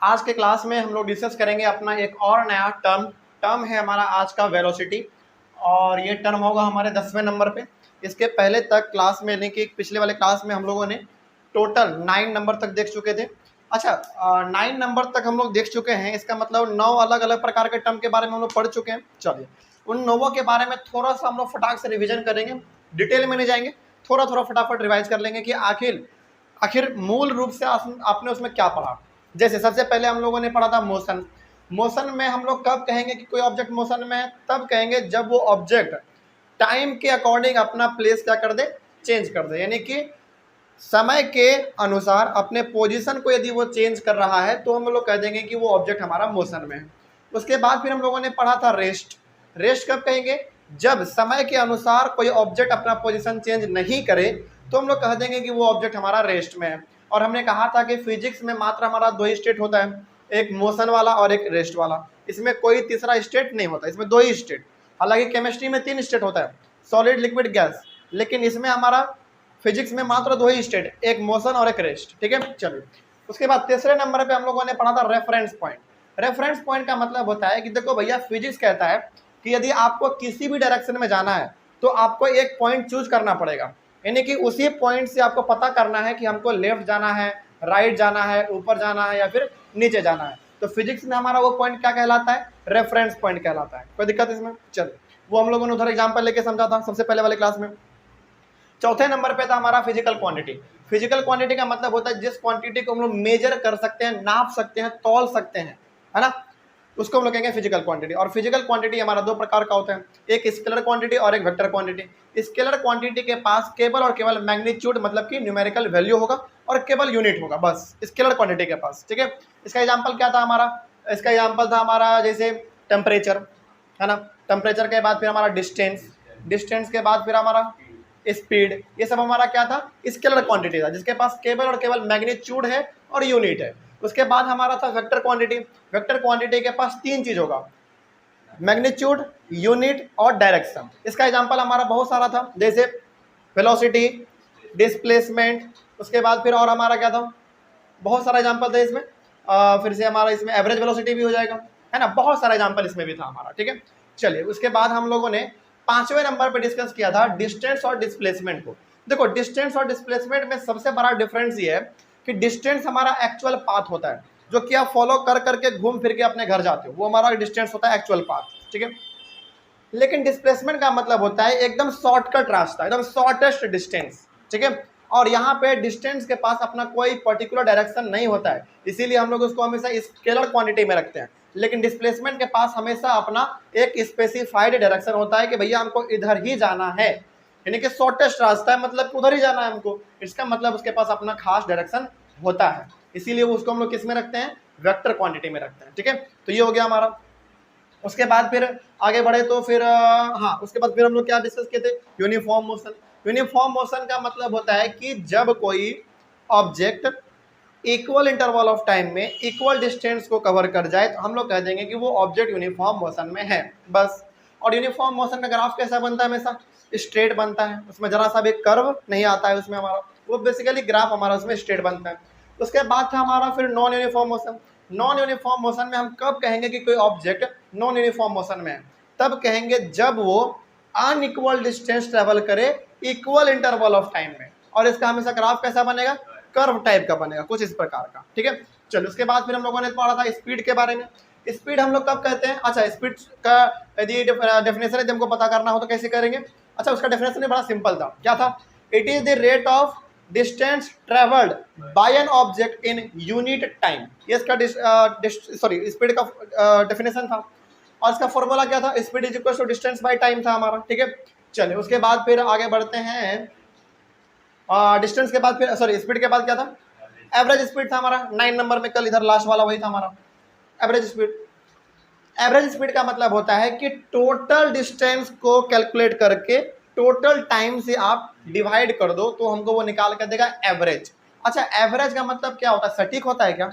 आज के क्लास में हम लोग डिस्कस करेंगे अपना एक और नया टर्म है हमारा आज का वेलोसिटी, और ये टर्म होगा हमारे 10वें नंबर पे। इसके पहले तक क्लास में यानी कि पिछले वाले क्लास में हम लोगों ने टोटल 9 नंबर तक देख चुके थे। अच्छा, 9 नंबर तक हम लोग देख चुके हैं, इसका मतलब 9 अलग अलग प्रकार के टर्म के बारे में हम लोग पढ़ चुके हैं। चलिए उन 9 के बारे में थोड़ा सा हम लोग फटाक से रिविजन करेंगे, डिटेल में नहीं जाएंगे, थोड़ा थोड़ा फटाफट रिवाइज कर लेंगे कि आखिर मूल रूप से आपने उसमें क्या पढ़ा। जैसे सबसे पहले हम लोगों ने पढ़ा था मोशन। मोशन में हम लोग कब कहेंगे कि कोई ऑब्जेक्ट मोशन में है? तब कहेंगे जब वो ऑब्जेक्ट टाइम के अकॉर्डिंग अपना प्लेस क्या कर दे, चेंज कर दे, यानी कि समय के अनुसार अपने पोजीशन को यदि वो चेंज कर रहा है तो हम लोग कह देंगे कि वो ऑब्जेक्ट हमारा मोशन में है। उसके बाद फिर हम लोगों ने पढ़ा था रेस्ट। रेस्ट कब कहेंगे? जब समय के अनुसार कोई ऑब्जेक्ट अपना पोजीशन चेंज नहीं करे तो हम लोग कह देंगे कि वो ऑब्जेक्ट हमारा रेस्ट में है। और हमने कहा था कि फिजिक्स में मात्र हमारा 2 ही स्टेट होता है, एक मोशन वाला और एक रेस्ट वाला। इसमें कोई तीसरा स्टेट नहीं होता, इसमें 2 ही स्टेट। हालांकि केमिस्ट्री में 3 स्टेट होता है, सॉलिड, लिक्विड, गैस, लेकिन इसमें हमारा फिजिक्स में मात्र 2 ही स्टेट, एक मोशन और एक रेस्ट। ठीक है, चलिए उसके बाद तीसरे नंबर पे हम लोगों ने पढ़ा था रेफरेंस पॉइंट। रेफरेंस पॉइंट का मतलब होता है कि देखो भैया, फिजिक्स कहता है कि यदि आपको किसी भी डायरेक्शन में जाना है तो आपको एक पॉइंट चूज करना पड़ेगा, यानी कि उसी पॉइंट से आपको पता करना है कि हमको लेफ्ट जाना है, राइट जाना है, ऊपर जाना है या फिर नीचे जाना है। तो फिजिक्स में हमारा वो पॉइंट क्या कहलाता है? रेफरेंस पॉइंट कहलाता है। कोई दिक्कत इसमें? चलिए वो हम लोगों ने उधर एग्जाम्पल लेके समझा था सबसे पहले वाले क्लास में। चौथे नंबर पे था हमारा फिजिकल क्वांटिटी। फिजिकल क्वांटिटी का मतलब होता है जिस क्वांटिटी को हम लोग मेजर कर सकते हैं, नाप सकते हैं, तौल सकते हैं, है ना, उसको हम लोग कहेंगे फिजिकल क्वांटिटी। और फिजिकल क्वांटिटी हमारा 2 प्रकार का होता है, एक स्केलर क्वांटिटी और एक वेक्टर क्वांटिटी। स्केलर क्वांटिटी के पास केवल और केवल मैग्नीट्यूड मतलब कि न्यूमेरिकल वैल्यू होगा और केवल यूनिट होगा, बस स्केलर क्वांटिटी के पास। ठीक है, इसका एग्जांपल क्या था हमारा? इसका एग्जांपल था हमारा जैसे टेम्परेचर, है ना, टेम्परेचर के बाद फिर हमारा डिस्टेंस, डिस्टेंस के बाद फिर हमारा स्पीड। ये सब हमारा क्या था? स्केलर क्वांटिटी था, जिसके पास केवल और केवल मैग्नीट्यूड है और यूनिट है। उसके बाद हमारा था वेक्टर क्वांटिटी। वेक्टर क्वांटिटी के पास 3 चीज होगा, मैग्नीट्यूड, यूनिट और डायरेक्शन। इसका एग्जांपल हमारा बहुत सारा था, जैसे वेलोसिटी, डिस्प्लेसमेंट, उसके बाद फिर और हमारा क्या था, बहुत सारा एग्जांपल था इसमें। फिर से हमारा इसमें एवरेज वेलोसिटी भी हो जाएगा, है ना, बहुत सारा एग्जांपल इसमें भी था हमारा। ठीक है, चलिए उसके बाद हम लोगों ने 5वें नंबर पे डिस्कस किया था डिस्टेंस और डिस्प्लेसमेंट को। देखो डिस्टेंस और डिस्प्लेसमेंट में सबसे बड़ा डिफरेंस ये है कि डिस्टेंस हमारा एक्चुअल पाथ होता है, जो कि आप फॉलो कर करके घूम फिर के अपने घर जाते हो, वो हमारा डिस्टेंस होता है, एक्चुअल पाथ। ठीक है, लेकिन डिस्प्लेसमेंट का मतलब होता है एकदम शॉर्टकट रास्ता, एकदम शॉर्टेस्ट डिस्टेंस। ठीक है, और यहाँ पे डिस्टेंस के पास अपना कोई पर्टिकुलर डायरेक्शन नहीं होता है, इसीलिए हम लोग उसको हमेशा स्केलर क्वांटिटी में रखते हैं। लेकिन डिस्प्लेसमेंट के पास हमेशा अपना एक स्पेसिफाइड डायरेक्शन होता है कि भैया हमको इधर ही जाना है, यानी कि शॉर्टेस्ट रास्ता है, मतलब उधर ही जाना है हमको। इसका मतलब उसके पास अपना खास डायरेक्शन होता है, इसीलिए उसको हम लोग किस में रखते हैं? वेक्टर क्वांटिटी में रखते हैं। ठीक है, तो ये हो गया हमारा। उसके बाद फिर आगे बढ़े तो फिर हाँ, उसके बाद फिर हम लोग क्या डिस्कस किए थे? Uniform motion. यूनिफॉर्म मोशन का मतलब होता है कि जब कोई object equal interval of time में इक्वल डिस्टेंस को कवर कर जाए तो हम लोग कह देंगे कि वो ऑब्जेक्ट यूनिफॉर्म मोशन में है, बस। और यूनिफॉर्म मोशन का ग्राफ कैसा बनता है? हमेशा स्ट्रेट बनता है, उसमें जरा सा भी कर्व नहीं आता है उसमें हमारा, वो बेसिकली ग्राफ हमारा उसमें स्ट्रेट बनता है। उसके बाद था हमारा फिर non uniform motion. Non uniform motion में हम कब कहेंगे कि कोई ऑब्जेक्ट नॉन यूनिफॉर्म मोशन में है? तब कहेंगे जब वो अनइक्वल डिस्टेंस ट्रेवल करे इक्वल इंटरवल ऑफ टाइम में, और इसका हमेशा ग्राफ कैसा बनेगा? कर्व टाइप का बनेगा, कुछ इस प्रकार का। ठीक है, चलो उसके बाद फिर हम लोगों ने पढ़ा था स्पीड के बारे में। स्पीड हम लोग कब कहते हैं? अच्छा, स्पीड का यदि डेफिनेशन यदि हमको पता करना हो तो कैसे करेंगे? अच्छा, उसका डेफिनेशन बड़ा सिंपल था, क्या था? It is the rate of distance travelled by an object in unit time. ये इसका स्पीड का डेफिनेशन था, और इसका फॉर्मूला क्या था? Speed is equal to distance by time था हमारा। ठीक है, चलिए उसके बाद फिर आगे बढ़ते हैं। डिस्टेंस के बाद फिर स्पीड के बाद क्या था? एवरेज स्पीड था हमारा 9 नंबर में, कल इधर लास्ट वाला वही था हमारा, एवरेज स्पीड। एवरेज स्पीड का मतलब होता है कि टोटल डिस्टेंस को कैलकुलेट करके टोटल टाइम से आप डिवाइड कर दो तो हमको वो निकाल कर देगा एवरेज। अच्छा, एवरेज का मतलब क्या होता है? सटीक होता है क्या?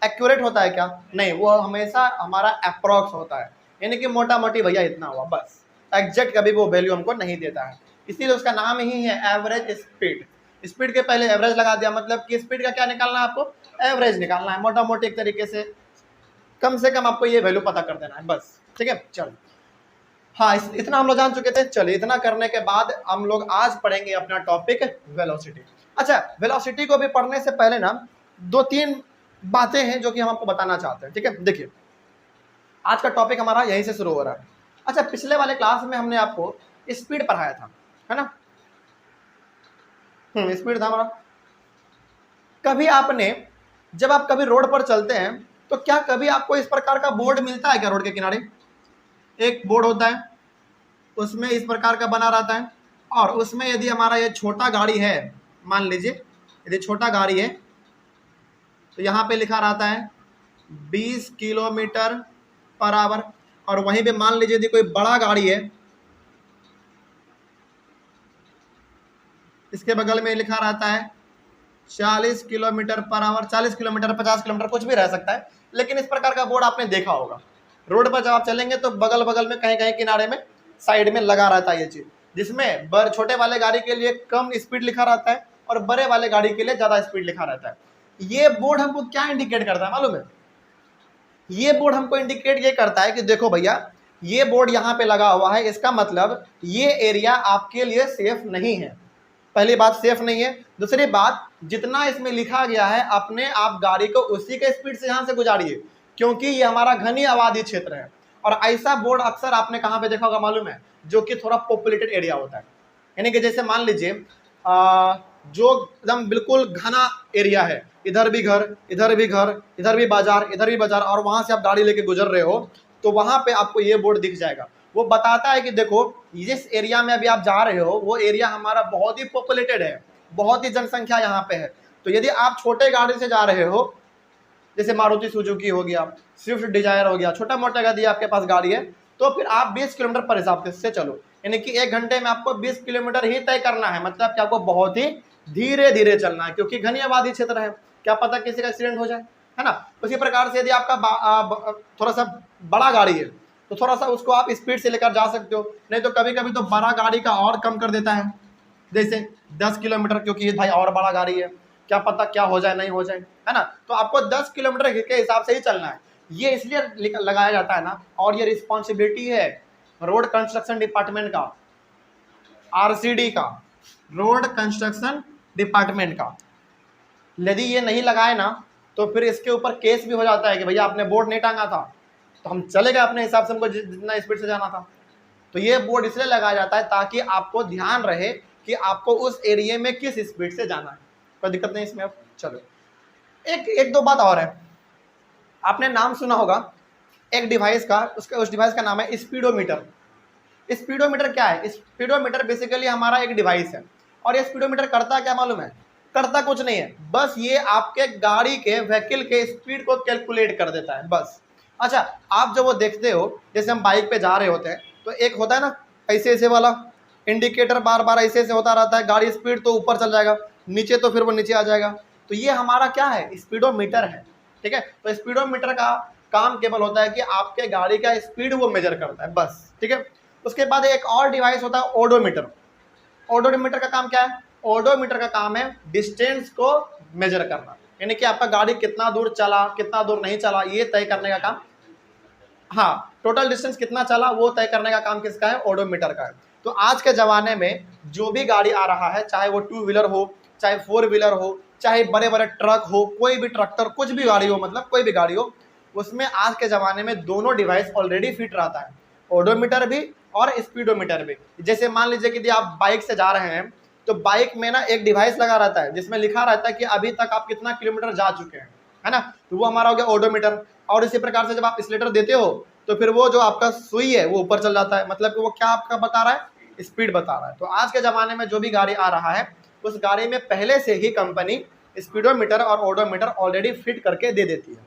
एक्यूरेट होता है क्या? नहीं, वो हमेशा हमारा अप्रॉक्स होता है, यानी कि मोटा मोटी भैया इतना हुआ बस, एग्जैक्ट कभी वो वैल्यू हमको नहीं देता है, इसीलिए उसका नाम ही है एवरेज स्पीड। स्पीड के पहले एवरेज लगा दिया, मतलब कि स्पीड का क्या निकालना है आपको, एवरेज निकालना है, मोटा मोटी एक तरीके से कम आपको ये वैल्यू पता कर देना है बस। ठीक है, चलो हाँ इतना हम लोग जान चुके थे। चलिए इतना करने के बाद हम लोग आज पढ़ेंगे अपना टॉपिक वेलोसिटी। अच्छा, वेलोसिटी को भी पढ़ने से पहले ना 2-3 बातें हैं जो कि हम आपको बताना चाहते हैं। ठीक है, देखिए आज का टॉपिक हमारा यहीं से शुरू हो रहा है। अच्छा, पिछले वाले क्लास में हमने आपको स्पीड पढ़ाया था, है ना, स्पीड था हमारा। कभी आपने, जब आप कभी रोड पर चलते हैं तो क्या कभी आपको इस प्रकार का बोर्ड मिलता है क्या? रोड के किनारे एक बोर्ड होता है, उसमें इस प्रकार का बना रहता है, और उसमें यदि हमारा ये छोटा गाड़ी है, मान लीजिए यदि छोटा गाड़ी है तो यहाँ पे लिखा रहता है 20 किलोमीटर पर आवर, और वहीं पे मान लीजिए यदि कोई बड़ा गाड़ी है, इसके बगल में लिखा रहता है 40 kilometre per hour, 40 kilometre 50 kilometre कुछ भी रह सकता है, लेकिन इस प्रकार का बोर्ड आपने देखा होगा। रोड पर जब आप चलेंगे तो बगल बगल में कहीं कहीं किनारे में साइड में लगा रहता है ये चीज, जिसमें छोटे वाले गाड़ी के लिए कम स्पीड लिखा रहता है और बड़े वाले गाड़ी के लिए ज्यादा स्पीड लिखा रहता है। ये बोर्ड हमको क्या इंडिकेट करता है मालूम है? ये बोर्ड हमको इंडिकेट ये करता है कि देखो भैया ये बोर्ड यहाँ पे लगा हुआ है, इसका मतलब ये एरिया आपके लिए सेफ नहीं है। पहली बात सेफ नहीं है, दूसरी बात जितना इसमें लिखा गया है अपने आप गाड़ी को उसी के स्पीड से यहाँ से गुजारिए, क्योंकि ये हमारा घनी आबादी क्षेत्र है। और ऐसा बोर्ड अक्सर आपने कहाँ पे देखा होगा मालूम है? जो कि थोड़ा पॉपुलेटेड एरिया होता है, यानी कि जैसे मान लीजिए जो एकदम बिल्कुल घना एरिया है, इधर भी घर इधर भी घर इधर भी बाजार इधर भी बाजार, और वहां से आप गाड़ी लेके गुजर रहे हो तो वहां पे आपको ये बोर्ड दिख जाएगा। वो बताता है कि देखो जिस एरिया में अभी आप जा रहे हो वो एरिया हमारा बहुत ही पॉपुलेटेड है, बहुत ही जनसंख्या यहाँ पे है। तो यदि आप छोटे गाड़ी से जा रहे हो, जैसे मारुति सुजुकी हो गया, स्विफ्ट डिजायर हो गया, छोटा मोटा यदि आपके पास गाड़ी है तो फिर आप 20 किलोमीटर पर हिसाब से चलो, यानी कि 1 घंटे में आपको 20 किलोमीटर ही तय करना है, मतलब कि आपको बहुत ही धीरे धीरे चलना है, क्योंकि घनी आबादी क्षेत्र है, क्या पता किसी का एक्सीडेंट हो जाए, है ना। उसी प्रकार से यदि आपका थोड़ा सा बड़ा गाड़ी है तो थोड़ा सा उसको आप स्पीड से लेकर जा सकते हो, नहीं तो कभी कभी तो बड़ा गाड़ी का और कम कर देता है, जैसे 10 किलोमीटर, क्योंकि ये भाई और बड़ा गाड़ी है, क्या पता क्या हो जाए नहीं हो जाए, है ना। तो आपको 10 किलोमीटर के हिसाब से ही चलना है, ये इसलिए लगाया जाता है ना, और ये रिस्पॉन्सिबिलिटी है रोड कंस्ट्रक्शन डिपार्टमेंट का, आरसीडी का, रोड कंस्ट्रक्शन डिपार्टमेंट का। यदि ये नहीं लगाए ना तो फिर इसके ऊपर केस भी हो जाता है कि भैया आपने बोर्ड नहीं टांगा था, तो हम चले गए अपने हिसाब से, हमको जितना स्पीड से जाना था। तो ये बोर्ड इसलिए लगाया जाता है ताकि आपको ध्यान रहे कि आपको उस एरिया में किस स्पीड से जाना है। कोई दिक्कत नहीं इसमें। अब चलो एक दो बात और है, आपने नाम सुना होगा एक डिवाइस का, उस डिवाइस का नाम है स्पीडोमीटर। स्पीडोमीटर क्या है? स्पीडोमीटर बेसिकली हमारा एक डिवाइस है, और ये स्पीडोमीटर करता क्या मालूम है? करता कुछ नहीं है, बस ये आपके गाड़ी के व्हीकल के स्पीड को कैलकुलेट कर देता है बस। अच्छा, आप जब वो देखते हो जैसे हम बाइक पे जा रहे होते हैं तो एक होता है ना ऐसे ऐसे वाला इंडिकेटर, बार बार ऐसे ऐसे होता रहता है, गाड़ी स्पीड तो ऊपर चल जाएगा, नीचे तो फिर वो नीचे आ जाएगा। तो ये हमारा क्या है? स्पीडोमीटर है। ठीक है, तो स्पीडोमीटर का काम केवल होता है कि आपके गाड़ी का स्पीड वो मेजर करता है बस। ठीक है, उसके बाद एक और डिवाइस होता है ओडोमीटर। ओडोमीटर का काम क्या है? ओडोमीटर का काम है डिस्टेंस को मेजर करना, यानी कि आपका गाड़ी कितना दूर चला कितना दूर नहीं चला ये तय करने का काम, हाँ टोटल डिस्टेंस कितना चला वो तय करने का काम किसका है? ओडोमीटर का है। तो आज के ज़माने में जो भी गाड़ी आ रहा है, चाहे वो 2 व्हीलर हो, चाहे 4 व्हीलर हो, चाहे बड़े बड़े ट्रक हो, कोई भी ट्रैक्टर, कुछ भी गाड़ी हो, मतलब कोई भी गाड़ी हो, उसमें आज के ज़माने में दोनों डिवाइस ऑलरेडी फिट रहता है, ओडोमीटर भी और स्पीडोमीटर भी। जैसे मान लीजिए कि यदि आप बाइक से जा रहे हैं तो बाइक में ना एक डिवाइस लगा रहता है जिसमें लिखा रहता है कि अभी तक आप कितना किलोमीटर जा चुके हैं, है ना, तो वो हमारा हो गया ओडोमीटर। और इसी प्रकार से जब आप एक्सीलरेटर देते हो तो फिर वो जो आपका सुई है वो ऊपर चल जाता है, मतलब कि वो क्या आपका बता रहा है? स्पीड बता रहा है। तो आज के ज़माने में जो भी गाड़ी आ रहा है उस गाड़ी में पहले से ही कंपनी स्पीडोमीटर और ओडोमीटर ऑलरेडी फिट करके दे देती है।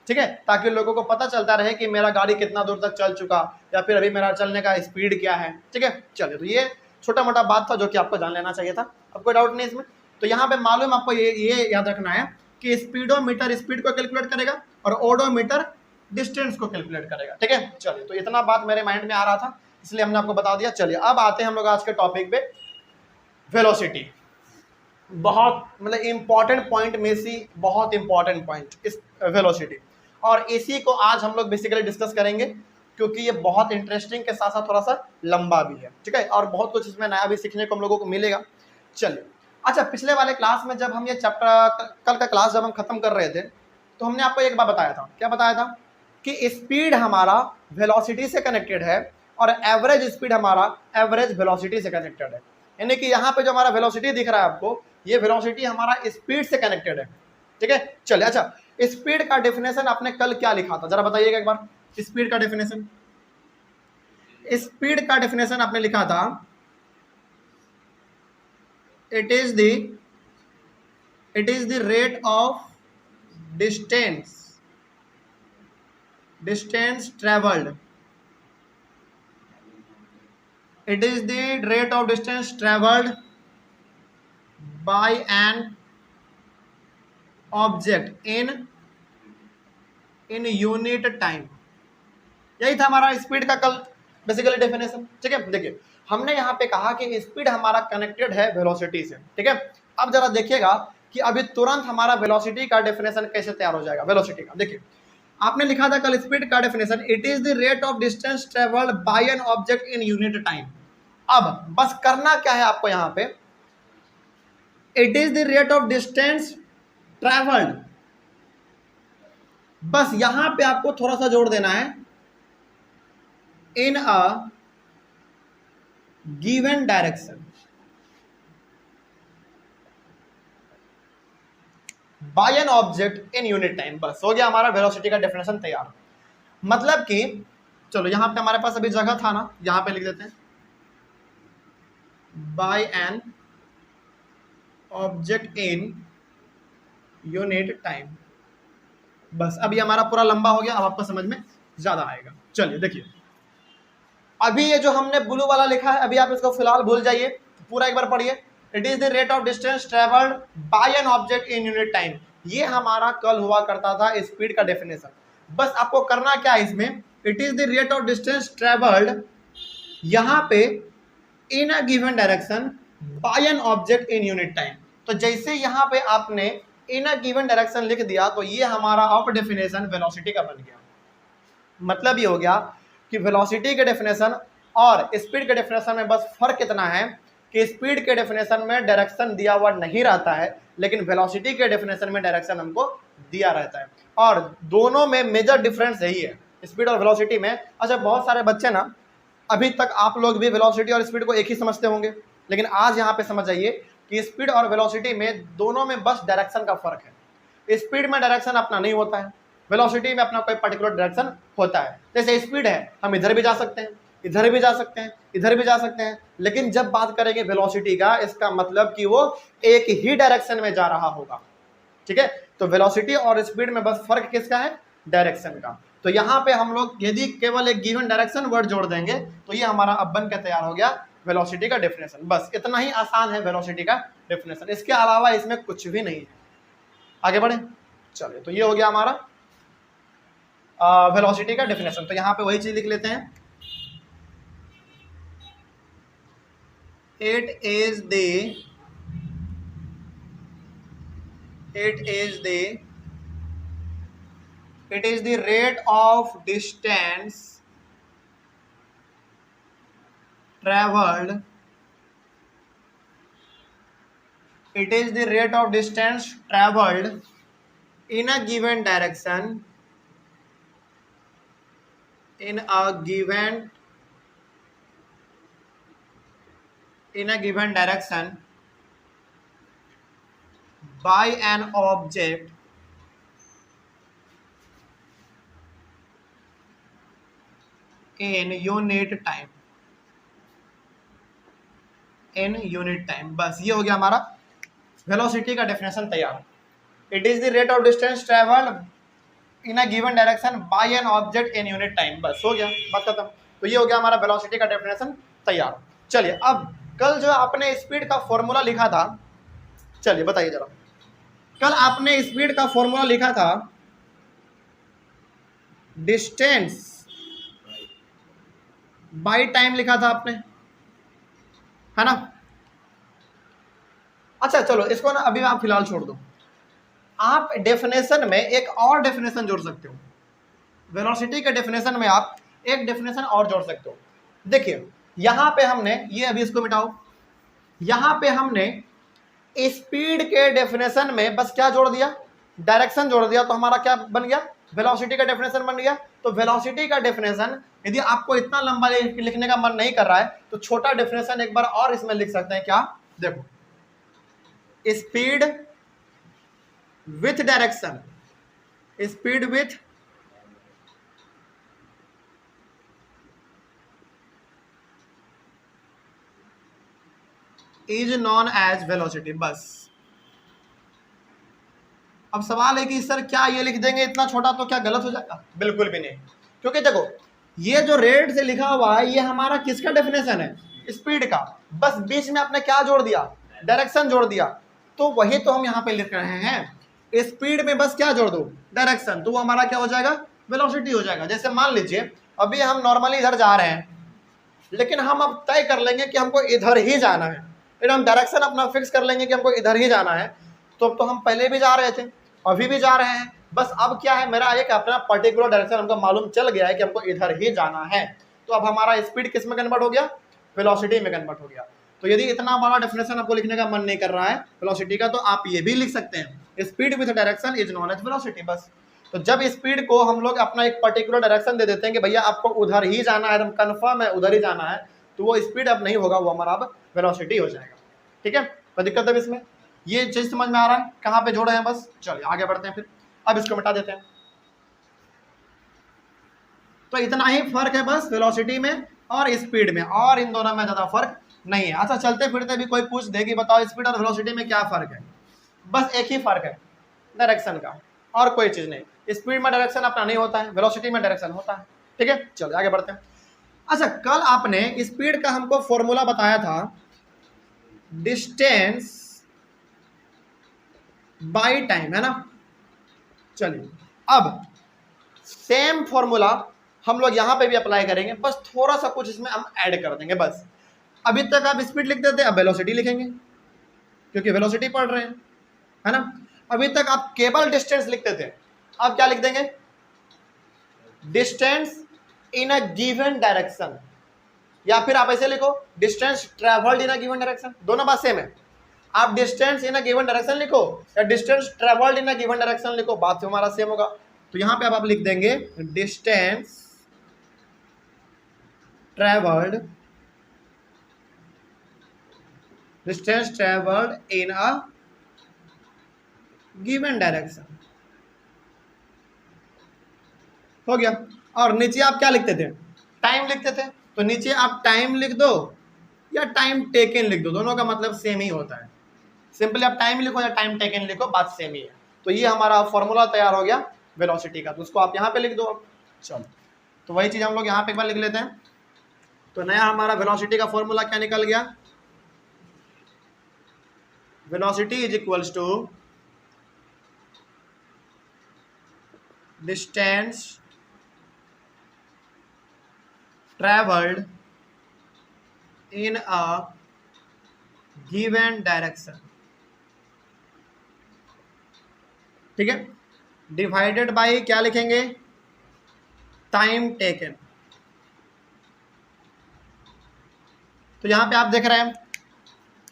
ठीक है, ताकि लोगों को पता चलता रहे कि मेरा गाड़ी कितना दूर तक चल चुका या फिर अभी मेरा चलने का स्पीड क्या है। ठीक है, चलिए, तो ये छोटा मोटा बात था जो कि आपको जान लेना चाहिए था। अब कोई डाउट नहीं इसमें। तो यहाँ पे मालूम आपको ये याद रखना है कि स्पीडोमीटर स्पीड को कैलकुलेट करेगा और ओडोमीटर डिस्टेंस को कैलकुलेट करेगा। ठीक है, चलिए, तो इतना बात मेरे माइंड में आ रहा था इसलिए हमने आपको बता दिया। चलिए अब आते हैं हम लोग आज के टॉपिक पे, वेलोसिटी। बहुत मतलब इंपॉर्टेंट पॉइंट में से बहुत इंपॉर्टेंट पॉइंट इस वेलोसिटी, और इसी को आज हम लोग बेसिकली डिस्कस करेंगे, क्योंकि ये बहुत इंटरेस्टिंग के साथ साथ थोड़ा सा लंबा भी है, ठीक है, और बहुत कुछ इसमें नया भी सीखने को हम लोगों को मिलेगा। चलिए, अच्छा, पिछले वाले क्लास में जब हम ये चैप्टर कल का क्लास जब हम खत्म कर रहे थे, तो हमने आपको एक बात बताया था, क्या बताया था कि स्पीड हमारा वेलोसिटी से कनेक्टेड है और एवरेज स्पीड हमारा एवरेज वेलोसिटी से कनेक्टेड है। यानी कि यहाँ पे जो हमारा वेलोसिटी दिख रहा है आपको, ये वेलोसिटी हमारा स्पीड से कनेक्टेड है, ठीक है। चलिए, अच्छा, स्पीड का डेफिनेशन आपने कल क्या लिखा था, जरा बताइएगा एक बार। स्पीड का डेफिनेशन, स्पीड का डेफिनेशन आपने लिखा था, it is the rate of distance traveled, it is the rate of distance traveled by an object in unit time। यही था हमारा स्पीड का कल बेसिकली डेफिनेशन, ठीक है। देखिए, हमने यहाँ पे कहा कि स्पीड हमारा कनेक्टेड है वेलोसिटी से, ठीक है। अब जरा देखिएगा कि अभी तुरंत हमारा वेलोसिटी का डेफिनेशन कैसे तैयार हो जाएगा। वेलोसिटी का देखिए, आपने लिखा था कल स्पीड का definition, it is the rate of distance travelled by an object in unit time. अब बस करना क्या है आपको यहाँ पे, it is the rate of distance travelled, बस यहां पे आपको थोड़ा सा जोड़ देना है, in a given direction by an object in unit time. बस हो गया हमारा वेलोसिटी का डेफिनेशन तैयार। मतलब कि चलो, यहां पे हमारे पास अभी जगह था ना, यहां पे लिख देते हैं by an object in unit time. बस अब ये हमारा पूरा लंबा हो गया, अब आपको समझ में ज्यादा आएगा। चलिए देखिए, अभी ये जो हमने ब्लू वाला लिखा है, अभी आप इसको फिलहाल भूल जाइए, पूरा एक बार पढ़िए। It is the rate of distance travelled by an object in unit time. ये हमारा कल हुआ करता था स्पीड का डेफिनेशन। बस आपको करना क्या है इसमें, it is the rate of distance travelled, यहाँ पे in a given direction by an object in unit time. तो जैसे यहाँ पे आपने इन अ गिवन डायरेक्शन लिख दिया, तो ये हमारा ऑफ डेफिनेशन वेलोसिटी का बन गया। मतलब ये हो गया कि वेलोसिटी के डेफिनेशन और स्पीड के डेफिनेशन में बस फर्क इतना है कि स्पीड के डेफिनेशन में डायरेक्शन दिया हुआ नहीं रहता है, लेकिन वेलोसिटी के डेफिनेशन में डायरेक्शन हमको दिया रहता है, और दोनों में मेजर डिफरेंस यही है, स्पीड और वेलोसिटी में। अच्छा, बहुत सारे बच्चे ना, अभी तक आप लोग भी वेलोसिटी और स्पीड को एक ही समझते होंगे, लेकिन आज यहाँ पे समझ जाइए कि स्पीड और वेलोसिटी में दोनों में बस डायरेक्शन का फर्क है। स्पीड में डायरेक्शन अपना नहीं होता है, वेलोसिटी में अपना कोई पर्टिकुलर डायरेक्शन होता है। जैसे स्पीड है, हम इधर भी जा सकते हैं, इधर भी जा सकते हैं, इधर भी जा सकते हैं, लेकिन जब बात करेंगे वेलोसिटी का, इसका मतलब कि वो एक ही डायरेक्शन में जा रहा होगा, ठीक है। तो वेलोसिटी और स्पीड में बस फर्क किसका है, डायरेक्शन का। तो यहाँ पे हम लोग यदि केवल एक गिवन डायरेक्शन वर्ड जोड़ देंगे, तो ये हमारा अब बन के तैयार हो गया वेलोसिटी का डेफिनेशन। बस इतना ही आसान है वेलोसिटी का डेफिनेशन, इसके अलावा इसमें कुछ भी नहीं है। आगे बढ़े, चलिए, तो ये हो गया हमारा वेलोसिटी का डेफिनेशन। तो यहाँ पे वही चीज लिख लेते हैं, it is the rate of distance traveled, it is the rate of distance traveled in a given direction, in a given direction by an object in unit time, in unit time। बस ये हो गया हमारा velocity का definition तैयार। It is the rate of distance travelled in a given direction by an object in unit time. बस हो गया, बात खत्म। तो ये हो गया हमारा वेलोसिटी का डेफिनेशन तैयार। चलिए, अब कल जो आपने स्पीड का फॉर्मूला लिखा था, चलिए बताइए जरा, कल आपने स्पीड का फॉर्मूला लिखा था डिस्टेंस बाय टाइम लिखा था आपने, है ना। अच्छा चलो इसको ना अभी आप फिलहाल छोड़ दो। आप डेफिनेशन में एक और डेफिनेशन जोड़ सकते हो, वेलोसिटी के डेफिनेशन में आप एक डेफिनेशन और जोड़ सकते हो। देखिए यहां पे हमने ये, अभी इसको मिटाओ, यहां पे हमने स्पीड के डेफिनेशन में बस क्या जोड़ दिया, डायरेक्शन जोड़ दिया, तो हमारा क्या बन गया, वेलोसिटी का डेफिनेशन बन गया। तो वेलोसिटी का डेफिनेशन यदि आपको इतना लंबा लिखने का मन नहीं कर रहा है तो छोटा डेफिनेशन एक बार और इसमें लिख सकते हैं। क्या, देखो, speed with direction, speed with is known as velocity. बस अब सवाल है कि सर क्या ये लिख देंगे इतना छोटा तो क्या गलत हो जाएगा? बिल्कुल भी नहीं, क्योंकि देखो ये जो रेड से लिखा हुआ है ये हमारा किसका डेफिनेशन है, स्पीड का। बस बीच में आपने क्या जोड़ दिया, डायरेक्शन जोड़ दिया। तो वही तो हम यहाँ पे लिख रहे हैं, स्पीड में बस क्या जोड़ दो, डायरेक्शन, तो वो हमारा क्या हो जाएगा, वेलोसिटी हो जाएगा। जैसे मान लीजिए अभी हम नॉर्मली इधर जा रहे हैं, लेकिन हम अब तय कर लेंगे कि हमको इधर ही जाना है, फिर हम डायरेक्शन अपना फिक्स कर लेंगे कि हमको इधर ही जाना है। तो हम पहले भी जा रहे थे, अभी भी जा रहे हैं, बस अब क्या है, मेरा एक अपना पर्टिकुलर डायरेक्शन हमको मालूम चल गया है कि हमको इधर ही जाना है। तो अब हमारा स्पीड किस में कन्वर्ट हो गया, वेलोसिटी में कन्वर्ट हो गया। तो यदि इतना बड़ा डेफिनेशन आपको लिखने का मन नहीं कर रहा है वेलोसिटी का, तो आप ये भी लिख सकते हैं, speed with direction is known as velocity. बस तो जब स्पीड को हम लोग अपना एक पर्टिकुलर डायरेक्शन दे देते हैं कि भैया आपको उधर ही जाना है, एकदम कंफर्म है उधर ही जाना है, तो वो स्पीड अब नहीं होगा, वो हमारा अब वेलोसिटी हो जाएगा। ठीक है, कोई दिक्कत है इसमें? ये चीज समझ में आ रहा है कहाँ पे जोड़े हैं? बस चलिए आगे बढ़ते हैं फिर, अब इसको मिटा देते हैं। तो इतना ही फर्क है बस वेलोसिटी में और स्पीड में, और इन दोनों में ज्यादा फर्क नहीं है। अच्छा चलते फिरते भी कोई पूछ देगी बताओ स्पीड और वेलोसिटी में क्या फर्क है, बस एक ही फर्क है, डायरेक्शन का, और कोई चीज नहीं। स्पीड में डायरेक्शन अपना नहीं होता है, वेलोसिटी में डायरेक्शन होता है। ठीक है, चलिए आगे बढ़ते हैं। अच्छा कल आपने स्पीड का हमको फॉर्मूला बताया था, डिस्टेंस बाई टाइम, है ना। चलिए अब सेम फॉर्मूला हम लोग यहां पे भी अप्लाई करेंगे, बस थोड़ा सा कुछ इसमें हम ऐड कर देंगे। बस अभी तक आप स्पीड लिखते थे, अब वेलोसिटी लिखेंगे क्योंकि वेलोसिटी पढ़ रहे हैं, है ना। अभी तक आप केवल डिस्टेंस लिखते थे, अब क्या लिख देंगे, distance in a given direction, या फिर आप ऐसे लिखो distance travelled in a given direction, दोनों बात सेम है। आप distance in a given direction लिखो या distance travelled in a given direction लिखो, बात हमारा सेम होगा। तो यहां पे अब आप लिख देंगे distance travelled, distance travelled in a given direction, हो गया। और नीचे आप क्या लिखते थे, टाइम लिखते थे, तो नीचे आप टाइम लिख दो या टाइम टेकन लिख दो, दोनों का मतलब सेम ही होता है। सिंपली आप टाइम लिखो या टाइम टेकन लिखो, बात सेम ही है। तो ये हमारा फॉर्मूला तैयार हो गया वेलोसिटी का, तो उसको आप यहाँ पे लिख दो। अब चलो तो वही चीज हम लोग यहाँ पे एक बार लिख लेते हैं। तो नया हमारा वेलोसिटी का फॉर्मूला क्या निकल गया, velocity is equals to distance travelled in a given direction, ठीक है, डिवाइडेड बाय क्या लिखेंगे, टाइम टेकन। तो यहां पे आप देख रहे हैं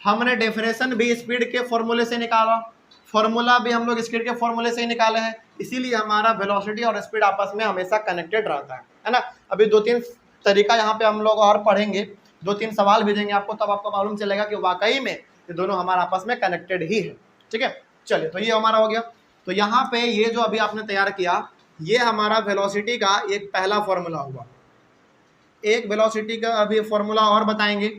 हमने डेफिनेशन भी स्पीड के फॉर्मूले से निकाला, फॉर्मूला भी हम लोग स्पीड के फॉर्मूले से ही निकाले हैं, इसीलिए हमारा वेलोसिटी और स्पीड आपस में हमेशा कनेक्टेड रहता है ना। अभी दो तीन तरीका यहाँ पे हम लोग और पढ़ेंगे, दो तीन सवाल भेजेंगे आपको, तब आपको मालूम चलेगा कि वाकई में ये दोनों हमारे आपस में कनेक्टेड ही है। ठीक है, चलिए तो ये हमारा हो गया। तो यहाँ पे ये जो अभी आपने तैयार किया, ये हमारा वेलोसिटी का एक पहला फॉर्मूला हुआ। एक वेलोसिटी का अभी फॉर्मूला और बताएंगे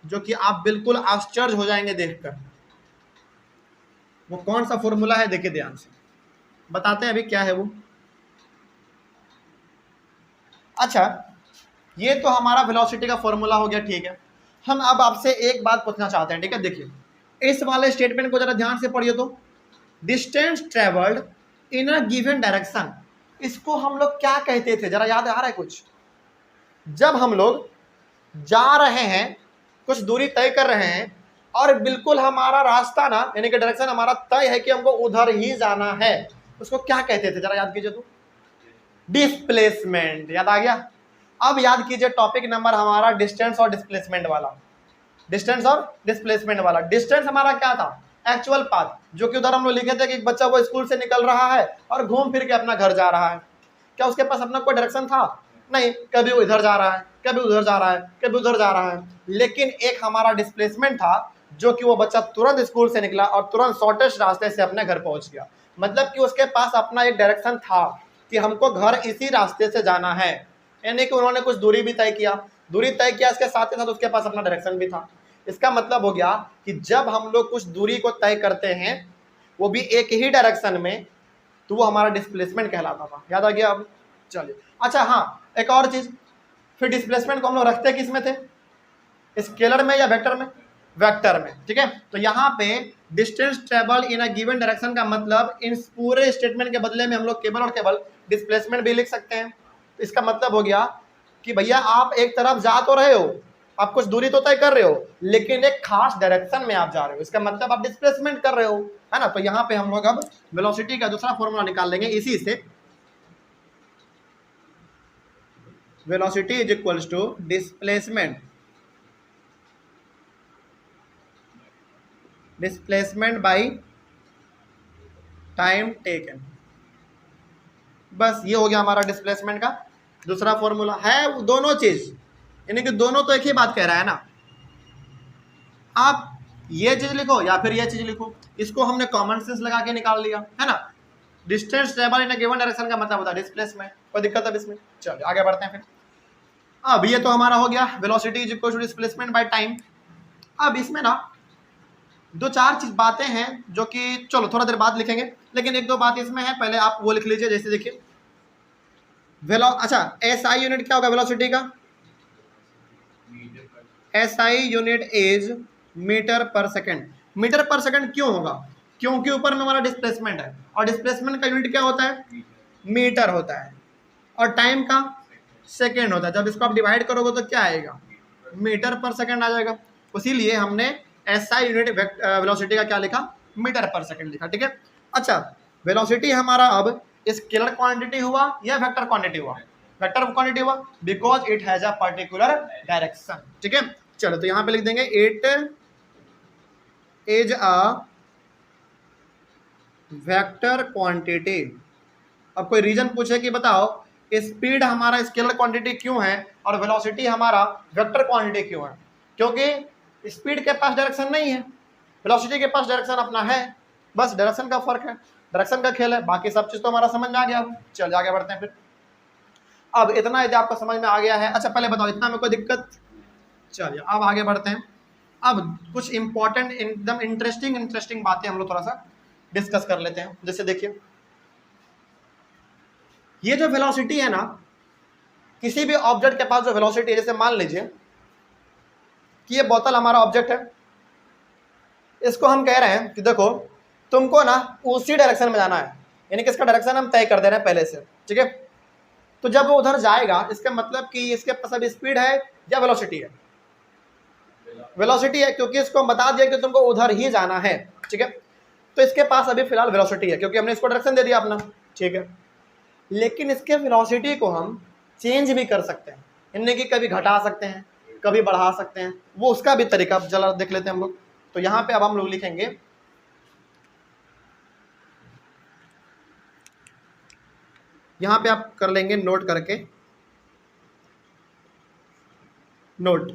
जो कि आप बिल्कुल आश्चर्य हो जाएंगे देखकर। वो कौन सा फॉर्मूला है, देखिए ध्यान से बताते हैं अभी क्या है वो। अच्छा ये तो हमारा वेलोसिटी का फॉर्मूला हो गया, ठीक है। हम अब आपसे एक बात पूछना चाहते हैं, ठीक है। देखिए इस वाले स्टेटमेंट को जरा ध्यान से पढ़िए। तो distance travelled in a given direction, इसको हम लोग क्या कहते थे, जरा याद आ रहा है कुछ? जब हम लोग जा रहे हैं, कुछ दूरी तय कर रहे हैं, और बिल्कुल हमारा रास्ता ना, यानी कि डायरेक्शन हमारा तय है कि हमको उधर ही जाना है, उसको क्या कहते थे जरा याद कीजिए तो, डिस्प्लेसमेंट। याद आ गया। अब याद कीजिए टॉपिक नंबर हमारा डिस्टेंस और डिस्प्लेसमेंट वाला, डिस्टेंस और डिस्प्लेसमेंट वाला। डिस्टेंस हमारा क्या था, एक्चुअल पाथ, जो कि उधर हम लोग लिखे थे कि एक बच्चा वो स्कूल से निकल रहा है और घूम फिर के अपना घर जा रहा है। क्या उसके पास अपना कोई डायरेक्शन था? नहीं, कभी वो इधर जा रहा है, कभी उधर जा रहा है, कभी उधर जा रहा है। लेकिन एक हमारा डिस्प्लेसमेंट था, जो कि वो बच्चा तुरंत स्कूल से निकला और तुरंत शॉर्टेस्ट रास्ते से अपने घर पहुंच गया। मतलब कि उसके पास अपना एक डायरेक्शन था कि हमको घर इसी रास्ते से जाना है, यानी कि उन्होंने कुछ दूरी भी तय किया, दूरी तय किया, इसके साथ ही साथ उसके पास अपना डायरेक्शन भी था। इसका मतलब हो गया कि जब हम लोग कुछ दूरी को तय करते हैं, वो भी एक ही डायरेक्शन में, तो वो हमारा डिस्प्लेसमेंट कहलाता था। याद आ गया अब? चलिए, अच्छा हाँ, एक और चीज, फिर डिस्प्लेसमेंट को हम लोग रखते किस में थे, स्केलर में या वेक्टर में? वेक्टर में, ठीक है। तो यहाँ पे distance travel in a given direction का मतलब इन पूरे स्टेटमेंट के बदले में हम लोग केवल और केवल डिस्प्लेसमेंट भी लिख सकते हैं। तो इसका मतलब हो गया कि भैया आप एक तरफ जा तो रहे हो, आप कुछ दूरी तो तय कर रहे हो, लेकिन एक खास डायरेक्शन में आप जा रहे हो, इसका मतलब आप डिस्प्लेसमेंट कर रहे हो, है ना। तो यहाँ पे हम लोग अब वेलोसिटी का दूसरा फॉर्मूला निकाल लेंगे इसी से। Velocity is equals to displacement by time taken. बस ये हो गया हमारा डिस्प्लेसमेंट का दूसरा फॉर्मूला है। दोनों चीज, यानी कि दोनों तो एक ही बात कह रहा है ना। आप ये चीज लिखो या फिर ये चीज लिखो, इसको हमने कॉमन सेंस लगा के निकाल लिया, है ना। Distance travel in a given direction का मतलब होता है डिस्प्लेसमेंट। कोई दिक्कत है इसमें? चलिए आगे बढ़ते हैं फिर। अब ये तो हमारा हो गया velocity is equal to displacement by time. अब इसमें ना दो चार चीज बातें हैं जो कि चलो थोड़ा देर बाद लिखेंगे, लेकिन एक दो बात इसमें है, पहले आप वो लिख लीजिए। जैसे देखिए अच्छा, एसआई यूनिट क्या होगा वेलोसिटी का? एसआई यूनिट इज मीटर पर सेकंड। मीटर पर सेकंड क्यों होगा? क्योंकि ऊपर में हमारा डिस्प्लेसमेंट है, और डिस्प्लेसमेंट का यूनिट क्या होता है? मीटर होता है, और टाइम का सेकेंड होता है। जब इसको आप डिवाइड करोगे तो क्या आएगा? मीटर पर सेकंड आ जाएगा। इसीलिए हमने एसआई यूनिट वेलोसिटी का क्या लिखा? मीटर पर सेकंड लिखा, ठीक है। अच्छा, वेलोसिटी हमारा अब स्केलर क्वांटिटी हुआ या वेक्टर क्वांटिटी हुआ? वेक्टर क्वांटिटी हुआ, because it has a particular direction, ठीक है। चलो तो यहां पे लिख देंगे it is a vector quantity. अब कोई रीजन पूछे कि बताओ स्पीड हमारा स्केलर क्वांटिटी क्यों है और वेलोसिटी हमारा वेक्टर क्वांटिटी क्यों है? क्योंकि स्पीड के पास डायरेक्शन नहीं है, वेलोसिटी के पास डायरेक्शन अपना है, बस डायरेक्शन का फर्क है, डायरेक्शन का खेल है। बाकी सब चीज तो हमारा समझ में आ गया। चलिए आगे बढ़ते हैं फिर। अब इतना यदि आपको समझ में आ गया है, अच्छा पहले बताओ इतना में कोई दिक्कत? चलिए अब आगे बढ़ते हैं। अब कुछ इंपॉर्टेंट एकदम इंटरेस्टिंग बातें हम लोग थोड़ा सा डिस्कस कर लेते हैं। जैसे देखिए ये जो वेलोसिटी है ना, किसी भी ऑब्जेक्ट के पास जो वेलोसिटी है, जैसे मान लीजिए कि ये बोतल हमारा ऑब्जेक्ट है, इसको हम कह रहे हैं कि देखो तुमको ना उसी डायरेक्शन में जाना है, यानी कि इसका डायरेक्शन हम तय कर दे रहे हैं पहले से, ठीक है। तो जब वो उधर जाएगा, इसका मतलब कि इसके पास अब स्पीड है या वेलोसिटी है? वेलोसिटी है, क्योंकि इसको हम बता दिया कि तुमको उधर ही जाना है, ठीक है। तो इसके पास अभी फिलहाल वेलोसिटी है, क्योंकि हमने इसको डायरेक्शन दे दिया अपना, ठीक है। लेकिन इसके वेलोसिटी को हम चेंज भी कर सकते हैं, यानी कि कभी घटा सकते हैं, कभी बढ़ा सकते हैं, वो उसका भी तरीका चला देख लेते हैं हम लोग। तो यहाँ पे अब हम लोग लिखेंगे यहाँ पे आप कर लेंगे नोट करके, note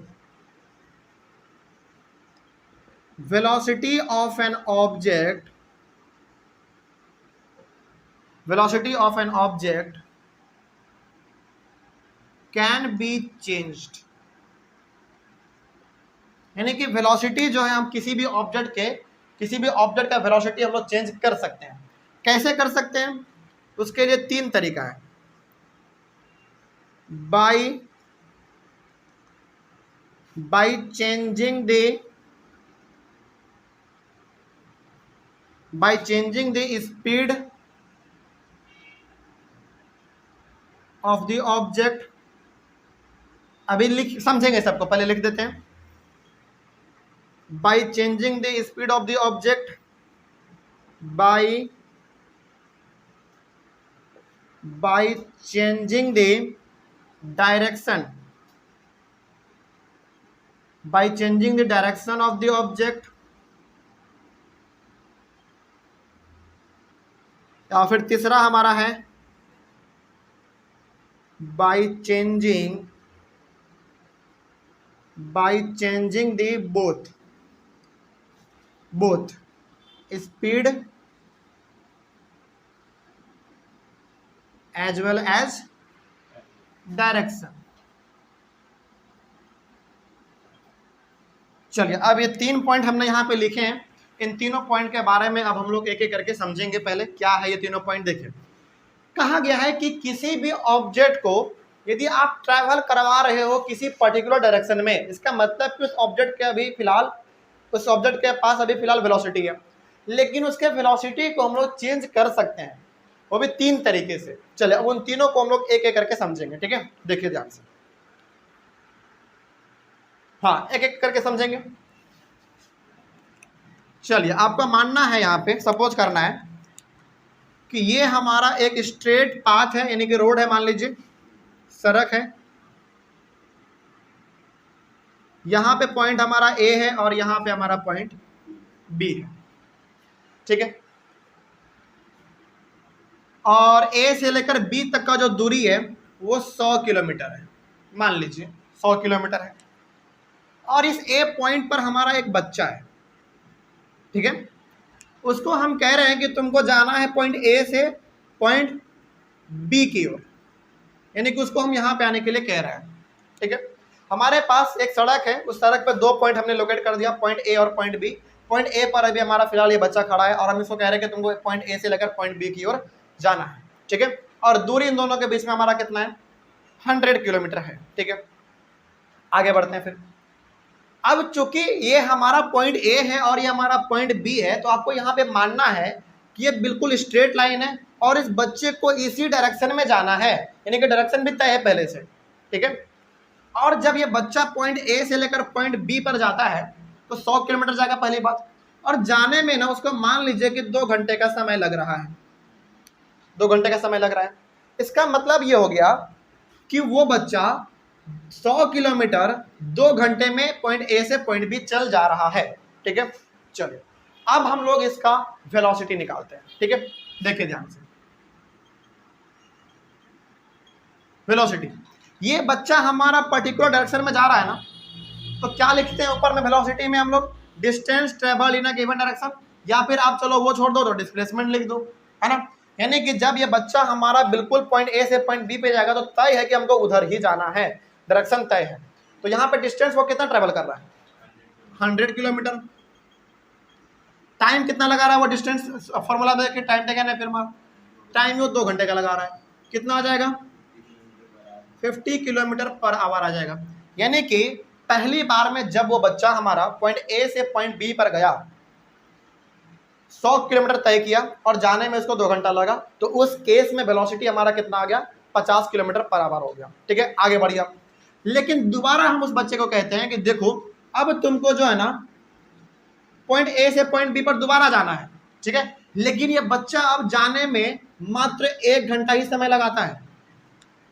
velocity of an object, velocity of an object can be changed। यानी कि वेलोसिटी जो है, हम किसी भी ऑब्जेक्ट का वेलोसिटी हम लोग चेंज कर सकते हैं। कैसे कर सकते हैं? उसके लिए तीन तरीका है। By changing the speed of the object. अभी समझेंगे सबको, पहले लिख देते हैं। by changing the speed of the object by changing the direction of the object, या फिर तीसरा हमारा है by changing the both speed as well as direction. चलिए, अब ये 3 पॉइंट हमने यहाँ पे लिखे हैं। इन तीनों पॉइंट के बारे में अब हम लोग एक एक करके समझेंगे। पहले क्या है ये तीनों पॉइंट देखिए। कहा गया है कि किसी भी ऑब्जेक्ट को यदि आप ट्रैवल करवा रहे हो किसी पर्टिकुलर डायरेक्शन में, इसका मतलब कि उस ऑब्जेक्ट के पास अभी फिलहाल वेलोसिटी है, लेकिन उसके वेलोसिटी को हम लोग चेंज कर सकते हैं, वो भी 3 तरीके से। चलिए, अब उन तीनों को हम लोग एक एक करके समझेंगे। ठीक है, देखिए ध्यान से। हाँ, एक एक करके समझेंगे। चलिए, आपका मानना है, यहाँ पे सपोज करना है कि ये हमारा एक स्ट्रेट पाथ है, यानी कि रोड है, मान लीजिए सड़क है। यहाँ पे पॉइंट हमारा ए है और यहाँ पे हमारा पॉइंट बी है। ठीक है, और ए से लेकर बी तक का जो दूरी है वो 100 किलोमीटर है, मान लीजिए 100 किलोमीटर है। और इस ए पॉइंट पर हमारा एक बच्चा है। ठीक है, उसको हम कह रहे हैं कि तुमको जाना है पॉइंट ए से पॉइंट बी की ओर, यानी कि उसको हम यहाँ पे आने के लिए कह रहे हैं। ठीक है, हमारे पास एक सड़क है, उस सड़क पे 2 पॉइंट हमने लोकेट कर दिया, पॉइंट ए और पॉइंट बी। पॉइंट ए पर अभी हमारा फिलहाल ये बच्चा खड़ा है और हम इसको कह रहे हैं कि तुमको पॉइंट ए से लेकर पॉइंट बी की ओर जाना है। ठीक है, और दूरी इन दोनों के बीच में हमारा कितना है, 100 किलोमीटर है। ठीक है, आगे बढ़ते हैं फिर। अब चूंकि ये हमारा पॉइंट ए है और ये हमारा पॉइंट बी है, तो आपको यहाँ पे मानना है कि ये बिल्कुल स्ट्रेट लाइन है और इस बच्चे को इसी डायरेक्शन में जाना है, यानी कि डायरेक्शन भी तय है पहले से। ठीक है, और जब ये बच्चा पॉइंट ए से लेकर पॉइंट बी पर जाता है तो 100 किलोमीटर जाएगा, पहली बात। और जाने में ना उसको मान लीजिए कि 2 घंटे का समय लग रहा है, 2 घंटे का समय लग रहा है। इसका मतलब ये हो गया कि वो बच्चा 100 किलोमीटर 2 घंटे में पॉइंट ए से पॉइंट बी चल जा रहा है। ठीक है, चलिए अब हम लोग इसका वेलोसिटी निकालते हैं। ठीक है, देखिए ध्यान से। वेलोसिटी, ये बच्चा हमारा पर्टिकुलर डायरेक्शन में जा रहा है ना, तो क्या लिखते हैं ऊपर में वेलोसिटी में हम लोग, distance travel in a given direction, या फिर आप चलो वो छोड़ दो तो डिस्प्लेसमेंट लिख दो, है ना। यानी कि जब ये बच्चा हमारा बिल्कुल पॉइंट ए से पॉइंट बी पे जाएगा तो तय है कि हमको उधर ही जाना है, डायरेक्शन तय है। तो यहाँ पे डिस्टेंस वो कितना ट्रेवल कर रहा है, 100 किलोमीटर। टाइम कितना लगा रहा है वो, डिस्टेंस फॉर्मूला देखिए, टाइम टेकन है, फिर टाइम वो 2 घंटे का लगा रहा है, कितना आ जाएगा 50 किलोमीटर पर आवर आ जाएगा। यानी कि पहली बार में जब वो बच्चा हमारा पॉइंट ए से पॉइंट बी पर गया, 100 किलोमीटर तय किया और जाने में इसको 2 घंटा लगा, तो उस केस में वेलोसिटी हमारा कितना आ गया, 50 किलोमीटर पर आवर हो गया। ठीक है, आगे बढ़िया। लेकिन दोबारा हम उस बच्चे को कहते हैं कि देखो अब तुमको जो है ना पॉइंट ए से पॉइंट बी पर दोबारा जाना है। ठीक है, लेकिन ये बच्चा अब जाने में मात्र 1 घंटा ही समय लगाता है,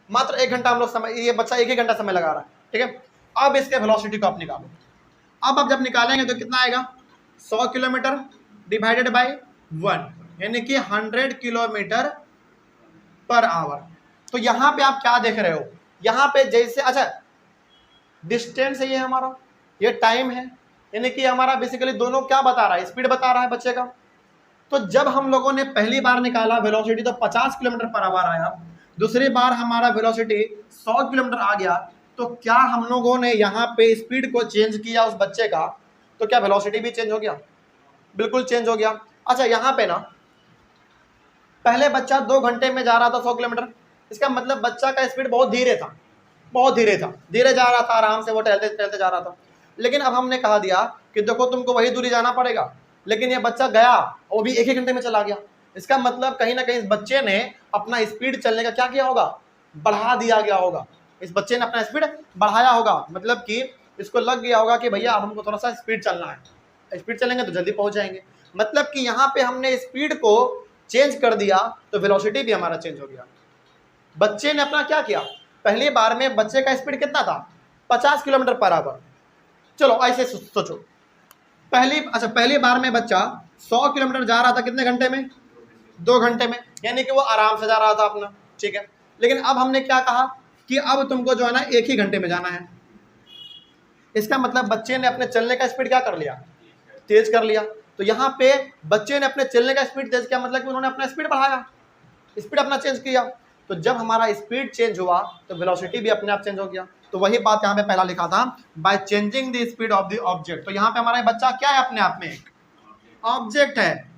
मात्र 1 घंटा हम लोग समय, ये बच्चा 1 ही घंटा समय लगा रहा है। ठीक है, अब इसके वेलोसिटी को आप निकालो। अब आप जब निकालेंगे तो कितना आएगा, 100 किलोमीटर डिवाइडेड बाय 1, यानी कि 100 किलोमीटर पर आवर। तो यहाँ पे आप क्या देख रहे हो, यहाँ पे जैसे, अच्छा डिस्टेंस है ये हमारा, ये टाइम है, यानी कि हमारा बेसिकली दोनों क्या बता रहा है, स्पीड बता रहा है बच्चे का। तो जब हम लोगों ने पहली बार निकाला वेलोसिटी तो 50 किलोमीटर पर आवर आया, दूसरी बार हमारा वेलोसिटी 100 किलोमीटर आ गया, तो क्या हम लोगों ने यहाँ पे स्पीड को चेंज किया उस बच्चे का, तो क्या वेलोसिटी भी चेंज हो गया, बिल्कुल चेंज हो गया। अच्छा, यहाँ पे ना पहले बच्चा 2 घंटे में जा रहा था 100 किलोमीटर, इसका मतलब बच्चा का स्पीड बहुत धीरे था, बहुत धीरे था, धीरे जा रहा था, आराम से वो टहलते टहलते जा रहा था। लेकिन अब हमने कहा दिया कि देखो तुमको वही दूरी जाना पड़ेगा, लेकिन ये बच्चा गया वो भी 1 ही घंटे में चला गया। इसका मतलब कहीं ना कहीं इस बच्चे ने अपना स्पीड चलने का क्या किया होगा, बढ़ा दिया गया होगा, इस बच्चे ने अपना स्पीड बढ़ाया होगा। मतलब कि इसको लग गया होगा कि भैया अब हमको थोड़ा सा स्पीड चलना है, स्पीड चलेंगे तो जल्दी पहुंच जाएंगे। मतलब कि यहाँ पे हमने स्पीड को चेंज कर दिया तो वेलोसिटी भी हमारा चेंज हो गया। बच्चे ने अपना क्या किया, पहली बार में बच्चे का स्पीड कितना था, 50 किलोमीटर पर आवर। चलो ऐसे सोचो, पहली बार में बच्चा 100 किलोमीटर जा रहा था कितने घंटे में, 2 घंटे में, यानी कि वो आराम से जा रहा था अपना, ठीक है। लेकिन अब हमने क्या कहा कि अब तुमको जो है ना 1 ही घंटे में जाना है। इसका मतलब बच्चे ने अपने चलने का स्पीड क्या कर लिया, तेज कर लिया। तो यहाँ पे बच्चे ने अपने चलने का स्पीड तेज किया, मतलब कि उन्होंने अपना स्पीड बढ़ाया, स्पीड अपना चेंज किया। तो जब हमारा स्पीड चेंज हुआ तो वेलोसिटी भी अपने आप चेंज हो गया। तो वही बात यहाँ पे पहला लिखा था, by changing the speed of the object. तो यहाँ पे हमारा बच्चा क्या है, अपने आप में एक ऑब्जेक्ट है।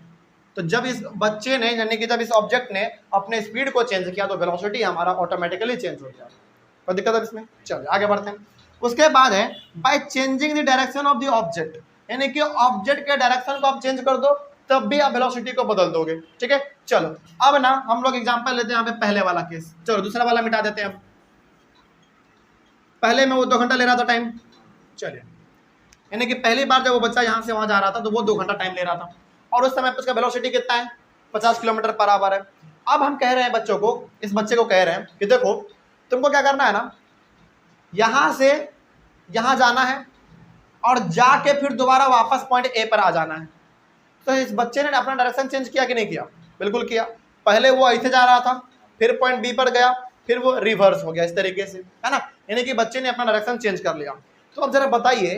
तो जब इस बच्चे ने, यानी कि जब इस ऑब्जेक्ट ने अपने स्पीड को चेंज किया तो वेलोसिटी हमारा ऑटोमेटिकली चेंज हो गया। कोई दिक्कत है इसमें? चलिए आगे बढ़ते हैं। उसके बाद है by changing the direction of the object, यानी कि ऑब्जेक्ट के डायरेक्शन को आप चेंज कर दो तब भी आप वेलोसिटी को बदल दोगे, ठीक है। चलो अब ना हम लोग एग्जांपल लेते हैं यहाँ पे पहले वाला केस, चलो दूसरा वाला मिटा देते हैं। पहले में वो 2 घंटा ले रहा था टाइम, चलिए, यानी कि पहली बार जब वो बच्चा यहाँ से वहां जा रहा था तो वो 2 घंटा टाइम ले रहा था और उस समय पे उसका वेलोसिटी कितना है, 50 किलोमीटर पर आवर है। अब हम कह रहे हैं बच्चों को, इस बच्चे को कह रहे हैं कि देखो तुमको क्या करना है ना, यहां से यहां जाना है और जाके फिर दोबारा वापस पॉइंट ए पर आ जाना है। तो इस बच्चे ने अपना डायरेक्शन चेंज किया कि नहीं किया, बिल्कुल किया। पहले वो ऐसे जा रहा था, फिर पॉइंट बी पर गया, फिर वो रिवर्स हो गया इस तरीके से, है ना, यानी कि बच्चे ने अपना डायरेक्शन चेंज कर लिया। तो अब जरा बताइए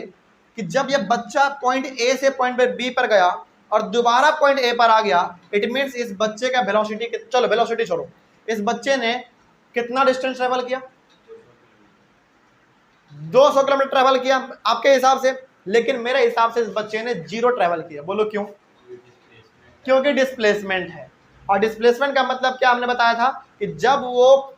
कि जब ये बच्चा पॉइंट ए से पॉइंट बी पर गया और दोबारा पॉइंट ए पर आ गया, इट मीन्स इस बच्चे का वेलोसिटी, चलो वेलोसिटी छोड़ो, इस बच्चे ने कितना डिस्टेंस ट्रेवल किया, 200 किलोमीटर ट्रेवल किया आपके हिसाब से। लेकिन मेरे हिसाब से इस बच्चे ने 0 ट्रेवल किया। बोलो क्यों? क्योंकि डिस्प्लेसमेंट है। और डिस्प्लेसमेंट का मतलब क्या हमने बताया था कि जब वो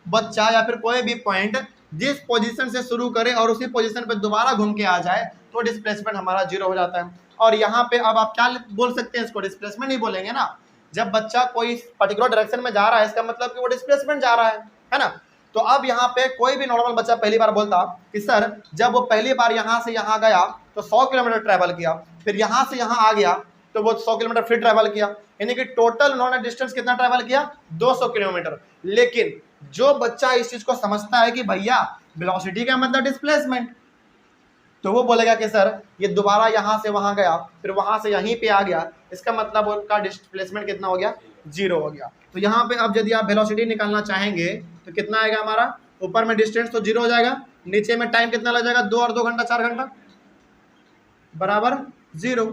बच्चा या फिर कोई भी पॉइंट जिस पोजीशन से शुरू करे और उसी पोजीशन पे दोबारा घूम के आ जाए तो डिस्प्लेसमेंट हमारा 0 हो जाता है। और यहाँ पे अब आप क्या बोल सकते हैं, इसको डिस्प्लेसमेंट ही बोलेंगे ना। जब बच्चा कोई पर्टिकुलर डायरेक्शन में जा रहा है इसका मतलब कि वो डिस्प्लेसमेंट जा रहा है ना। तो अब यहाँ पे कोई भी नॉर्मल बच्चा पहली बार बोलता कि सर जब वो पहली बार यहाँ से यहाँ गया तो 100 किलोमीटर ट्रैवल किया, फिर यहाँ से यहाँ आ गया तो वो 100 किलोमीटर फिर ट्रैवल किया, यानी कि टोटल उन्होंने डिस्टेंस कितना ट्रैवल किया, 200 किलोमीटर। लेकिन जो बच्चा इस चीज को समझता है कि भैया वेलोसिटी का मतलब डिस्प्लेसमेंट, तो वो बोलेगा कि सर ये दोबारा यहाँ से वहां गया फिर वहां से यहीं पे आ गया, इसका मतलब उनका डिस्प्लेसमेंट कितना हो गया, 0 हो गया। तो यहाँ पे अब यदि आप वेलोसिटी निकालना चाहेंगे तो कितना आएगा हमारा, ऊपर में डिस्टेंस तो 0 हो जाएगा, नीचे में टाइम कितना लग जाएगा, 2 और 2 घंटा 4 घंटा बराबर 0।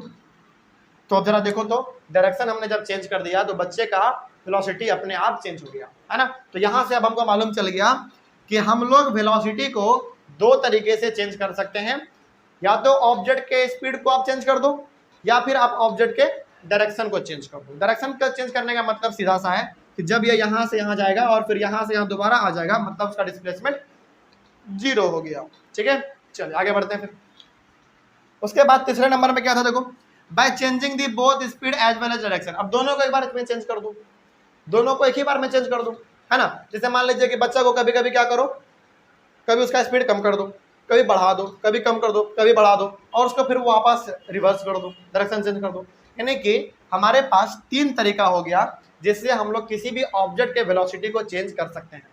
तो अब जरा देखो तो डायरेक्शन हमने जब चेंज कर दिया तो बच्चे का वेलोसिटी अपने आप चेंज हो गया, है ना। तो यहाँ से अब हमको मालूम चल गया कि हम लोग वेलोसिटी को 2 तरीके से चेंज कर सकते हैं, या तो ऑब्जेक्ट के स्पीड को आप चेंज कर दो या फिर आप ऑब्जेक्ट के डायरेक्शन को चेंज कर दो। डायरेक्शन का चेंज करने का मतलब सीधा सा है कि जब ये यहाँ से यहाँ जाएगा और फिर यहाँ से यहाँ दोबारा आ जाएगा, मतलब उसका डिस्प्लेसमेंट 0 हो गया, ठीक है। चलिए आगे बढ़ते हैं फिर। उसके बाद तीसरे नंबर में क्या था, देखो by changing the both speed as well as direction. अब दोनों को एक बार इसमें चेंज कर दो, दोनों को एक ही बार में चेंज कर दो, है ना। जैसे मान लीजिए कि बच्चा को कभी कभी क्या करो, कभी उसका स्पीड कम कर दो, कभी बढ़ा दो, कभी कम कर दो, कभी बढ़ा दो, और उसको फिर वापस रिवर्स कर दो, डायरेक्शन चेंज कर दो। यानी कि हमारे पास 3 तरीका हो गया जिससे हम लोग किसी भी ऑब्जेक्ट के वेलोसिटी को चेंज कर सकते हैं।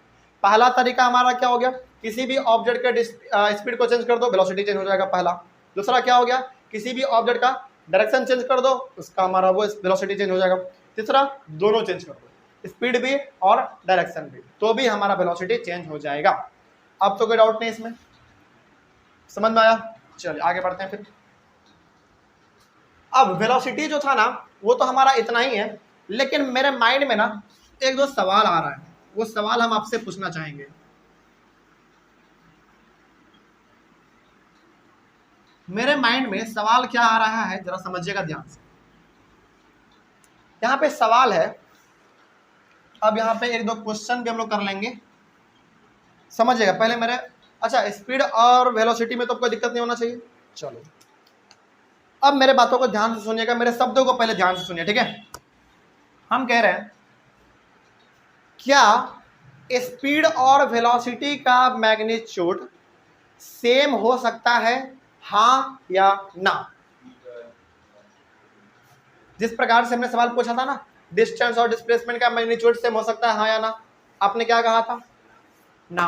पहला तरीका हमारा क्या हो गया, किसी भी ऑब्जेक्ट के स्पीड को चेंज कर दो, वेलोसिटी चेंज हो जाएगा पहला। दूसरा क्या हो गया, किसी भी ऑब्जेक्ट का डायरेक्शन चेंज कर दो, उसका हमारा वो वेलोसिटी चेंज हो जाएगा। तीसरा दोनों चेंज कर दो, स्पीड भी और डायरेक्शन भी, तो भी हमारा वेलोसिटी चेंज हो जाएगा। अब तो कोई डाउट नहीं इसमें, समझ में आया। चलिए आगे बढ़ते हैं फिर। अब वेलोसिटी जो था ना वो तो हमारा इतना ही है, लेकिन मेरे माइंड में ना 1-2 सवाल आ रहा है, वो सवाल हम आपसे पूछना चाहेंगे। मेरे माइंड में सवाल क्या आ रहा है जरा समझिएगा ध्यान से। यहाँ पे सवाल है, अब यहाँ पे 1-2 क्वेश्चन भी हम लोग कर लेंगे, समझिएगा पहले मेरे। अच्छा स्पीड और वेलोसिटी में तो कोई दिक्कत नहीं होना चाहिए। चलो अब मेरे बातों को ध्यान से सुनिएगा, मेरे शब्दों को पहले ध्यान से सुनिए, ठीक है। हम कह रहे हैं क्या स्पीड और वेलोसिटी का मैग्नीट्यूड सेम हो सकता है, हाँ या ना। जिस प्रकार से हमने सवाल पूछा था ना, डिस्टेंस और डिस्प्लेसमेंट का मैग्नीट्यूड सेम हो सकता है, हाँ या ना, आपने क्या कहा था? ना,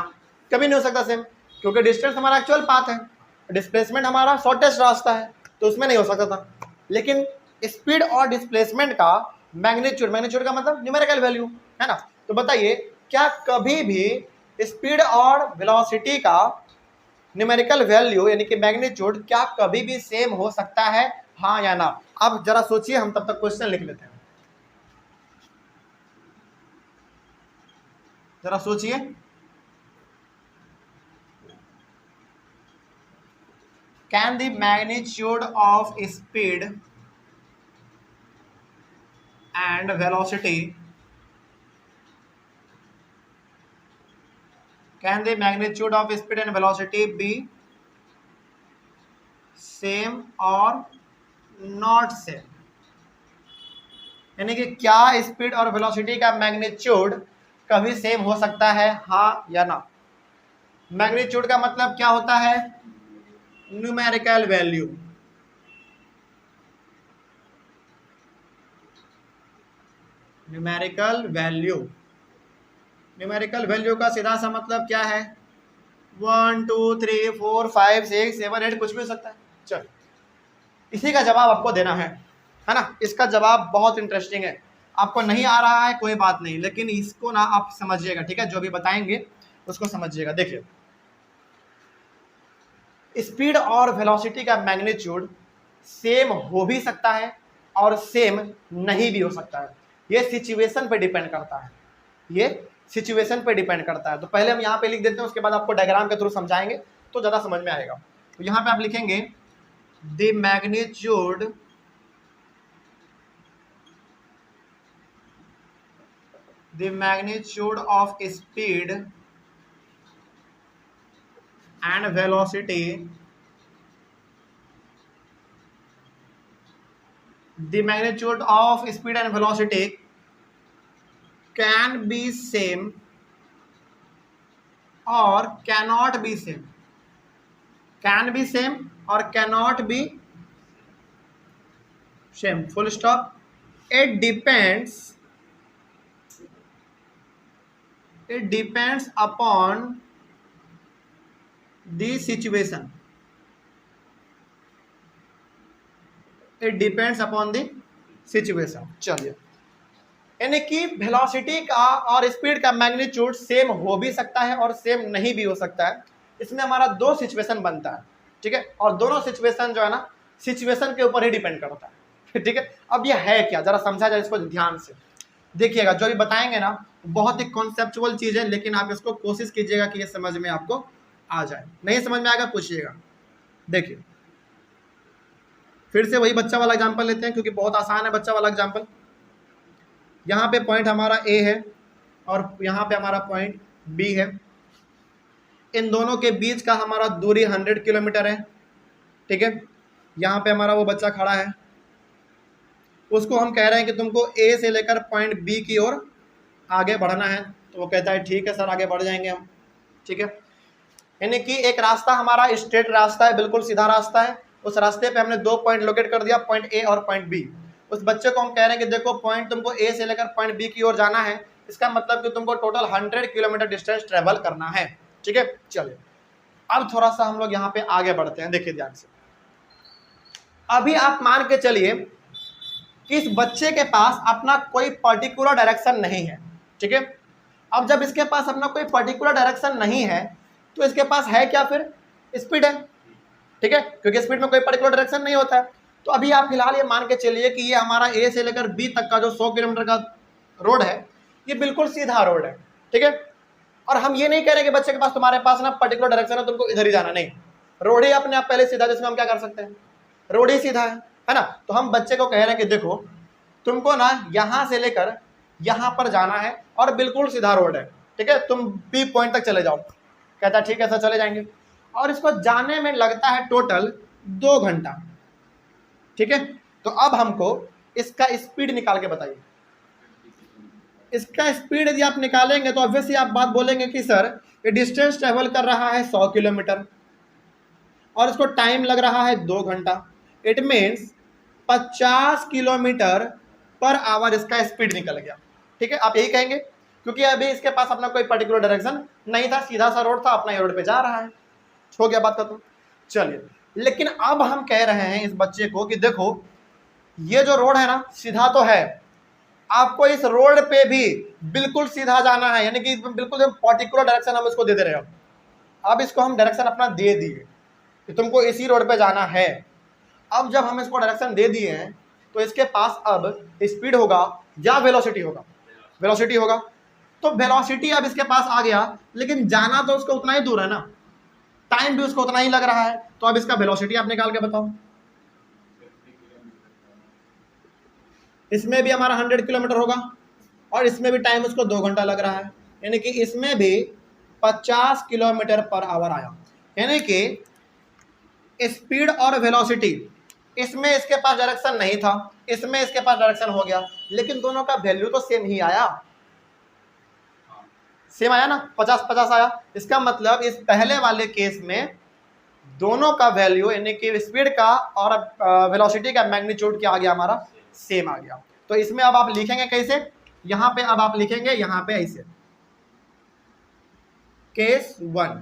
कभी नहीं हो सकता सेम, क्योंकि डिस्टेंस हमारा एक्चुअल पाथ है, डिस्प्लेसमेंट हमारा शॉर्टेस्ट रास्ता है, तो उसमें नहीं हो सकता था। लेकिन स्पीड और डिस्प्लेसमेंट का मैग्नीट्यूड, मैग्नीट्यूड का मतलब न्यूमेरिकल वैल्यू है ना, तो बताइए क्या कभी भी स्पीड और वेलोसिटी का न्यूमेरिकल वैल्यू यानी कि मैग्नीट्यूड क्या कभी भी सेम हो सकता है, हाँ या ना? अब जरा सोचिए, हम तब तक क्वेश्चन लिख लेते हैं, जरा सोचिए। Can the magnitude of speed and velocity, can the magnitude of speed and velocity be same or not same? यानी कि क्या स्पीड और वेलोसिटी का मैग्नीट्यूड कभी सेम हो सकता है, हाँ या ना? मैग्नीट्यूड का मतलब क्या होता है? Numerical value. Numerical value, numerical value का सीधा सा मतलब क्या है? 1 2 3 4 5 6 7 8 कुछ भी हो सकता है। चल, इसी का जवाब आपको देना है ना। इसका जवाब बहुत इंटरेस्टिंग है, आपको नहीं आ रहा है कोई बात नहीं, लेकिन इसको ना आप समझिएगा, ठीक है? जो भी बताएंगे उसको समझिएगा। देखिए, स्पीड और वेलोसिटी का मैग्नीट्यूड सेम हो भी सकता है और सेम नहीं भी हो सकता है, ये सिचुएशन पे डिपेंड करता है, ये सिचुएशन पे डिपेंड करता है। तो पहले हम यहाँ पे लिख देते हैं, उसके बाद आपको डायग्राम के थ्रू समझाएंगे तो ज़्यादा समझ में आएगा। तो यहाँ पे आप लिखेंगे the magnitude of speed and velocity, the magnitude of speed and velocity can be same or cannot be same, can be same or cannot be same, full stop. It depends upon the situation, it depends upon the situation। चलिए, यानी कि velocity का और speed का magnitude same हो भी सकता है और सेम नहीं भी हो सकता है। इसमें हमारा दो सिचुएशन बनता है, ठीक है? और दोनों सिचुएशन जो है ना, सिचुएशन के ऊपर ही डिपेंड करता है, ठीक है? अब ये है क्या, जरा समझा जाए इसको ध्यान से। देखिएगा, जो भी बताएंगे ना बहुत ही कॉन्सेप्चुअल चीज़ है, लेकिन आप इसको कोशिश कीजिएगा कि ये समझ में आपको आ जाए। नहीं समझ में आएगा पूछिएगा। देखिए, फिर से वही बच्चा वाला एग्जाम्पल लेते हैं, क्योंकि बहुत आसान है बच्चा वाला एग्जाम्पल। यहाँ पे पॉइंट हमारा ए है और यहाँ पे हमारा पॉइंट बी है, इन दोनों के बीच का हमारा दूरी 100 किलोमीटर है, ठीक है? यहाँ पे हमारा वो बच्चा खड़ा है, उसको हम कह रहे हैं कि तुमको ए से लेकर पॉइंट बी की ओर आगे बढ़ना है, तो वो कहता है ठीक है सर, आगे बढ़ जाएंगे हम, ठीक है? यानी कि एक रास्ता हमारा स्ट्रेट रास्ता है, बिल्कुल सीधा रास्ता है, उस रास्ते पे हमने दो पॉइंट लोकेट कर दिया, पॉइंट ए और पॉइंट बी। उस बच्चे को हम कह रहे हैं कि देखो पॉइंट तुमको ए से लेकर पॉइंट बी की ओर जाना है, इसका मतलब कि तुमको टोटल 100 किलोमीटर डिस्टेंस ट्रेवल करना है, ठीक है? चलिए, अब थोड़ा सा हम लोग यहाँ पे आगे बढ़ते हैं, देखिए ध्यान से। अभी आप मान के चलिए कि इस बच्चे के पास अपना कोई पर्टिकुलर डायरेक्शन नहीं है, ठीक है? अब जब इसके पास अपना कोई पर्टिकुलर डायरेक्शन नहीं है तो इसके पास है क्या? फिर स्पीड है, ठीक है? क्योंकि स्पीड में कोई पर्टिकुलर डायरेक्शन नहीं होता है। तो अभी आप फिलहाल ये मान के चलिए कि ये हमारा ए से लेकर बी तक का जो 100 किलोमीटर का रोड है, ये बिल्कुल सीधा रोड है, ठीक है? और हम ये नहीं कह रहे कि बच्चे के पास तुम्हारे पास ना पर्टिकुलर डायरेक्शन है, तुमको इधर ही जाना, नहीं, रोड ही अपने आप पहले सीधा, जिसमें हम क्या कर सकते हैं, रोड ही सीधा है ना? तो हम बच्चे को कह रहे हैं कि देखो तुमको ना यहाँ से लेकर यहाँ पर जाना है और बिल्कुल सीधा रोड है, ठीक है? तुम बी पॉइंट तक चले जाओ। कहता है ठीक है सर, चले जाएंगे। और इसको जाने में लगता है टोटल 2 घंटा, ठीक है? तो अब हमको इसका स्पीड निकाल के बताइए। इसका स्पीड यदि आप निकालेंगे तो ऑब्वियसली आप बात बोलेंगे कि सर ये डिस्टेंस ट्रेवल कर रहा है 100 किलोमीटर, और इसको टाइम लग रहा है 2 घंटा। It means 50 kilometre per hour इसका स्पीड निकल गया। ठीक है, आप यही कहेंगे क्योंकि अभी इसके पास अपना कोई पर्टिकुलर डायरेक्शन नहीं था, सीधा सा रोड था, अपना ये रोड पे जा रहा है। हो गया बात खत्म। चलिए, लेकिन अब हम कह रहे हैं इस बच्चे को कि देखो ये जो रोड है ना सीधा तो है, आपको इस रोड पे भी बिल्कुल सीधा जाना है, यानी कि बिल्कुल पर्टिकुलर डायरेक्शन हम इसको दे दे रहे हैं। अब इसको हम डायरेक्शन अपना दे दिए कि तुमको इसी रोड पे जाना है। अब जब हम इसको डायरेक्शन दे दिए हैं तो इसके पास अब स्पीड होगा या वेलोसिटी होगा? वेलोसिटी होगा। तो वेलोसिटी अब इसके पास आ गया, लेकिन जाना तो उसको उतना ही दूर है ना, टाइम भी उसको उतना ही लग रहा है। तो अब इसका वेलोसिटी आप निकाल के बताओ। इसमें भी हमारा 100 किलोमीटर होगा और इसमें भी टाइम उसको 2 घंटा लग रहा है, यानी कि इसमें भी 50 किलोमीटर पर आवर आया। यानी कि स्पीड और वेलोसिटी, इसमें इसके पास डायरेक्शन नहीं था, इसमें इसके पास डायरेक्शन हो गया, लेकिन दोनों का वैल्यू तो सेम ही आया। सेम आया ना, 50-50 आया। इसका मतलब इस पहले वाले केस में दोनों का वैल्यू यानी कि स्पीड का और वेलोसिटी का मैग्नीट्यूड क्या आ गया हमारा? सेम आ गया। तो इसमें अब आप लिखेंगे कैसे? यहां पे अब आप लिखेंगे यहां पे ऐसे, केस 1।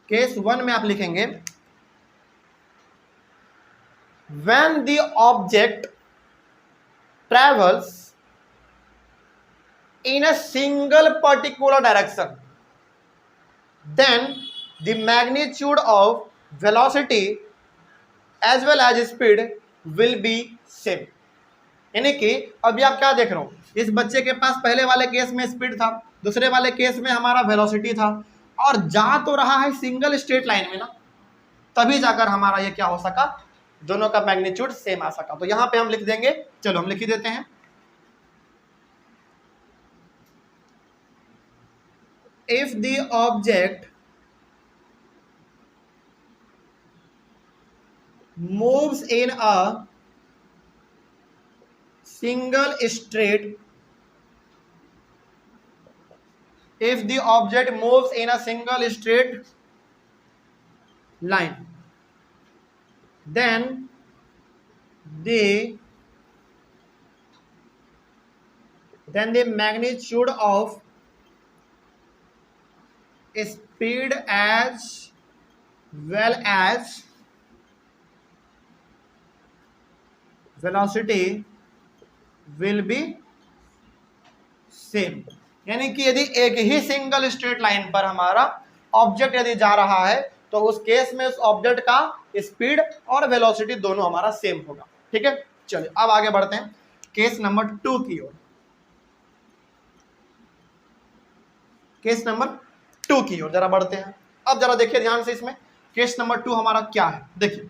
केस 1 में आप लिखेंगे when the object travels in a single particular direction, then the magnitude of velocity as well as speed will be same। यानी कि अभी आप क्या देख रहे हो, इस बच्चे के पास पहले वाले केस में स्पीड था, दूसरे वाले केस में हमारा वेलोसिटी था, और जा तो रहा है सिंगल स्ट्रेट लाइन में ना, तभी जाकर हमारा ये क्या हो सका, दोनों का मैग्नीट्यूड सेम आ सका। तो यहां पे हम लिख देंगे, चलो हम लिख ही देते हैं, if the object moves in a single straight, if the object moves in a single straight line, then the magnitude of speed as well as velocity will be same. यानी कि यदि एक ही सिंगल स्ट्रेट लाइन पर हमारा object यदि जा रहा है तो उस केस में उस ऑब्जेक्ट का स्पीड और वेलोसिटी दोनों हमारा सेम होगा। ठीक है, चलिए अब आगे बढ़ते हैं केस नंबर 2 की ओर। केस नंबर 2 की ओर जरा बढ़ते हैं। अब जरा देखिए ध्यान से, इसमें केस नंबर 2 हमारा क्या है। देखिए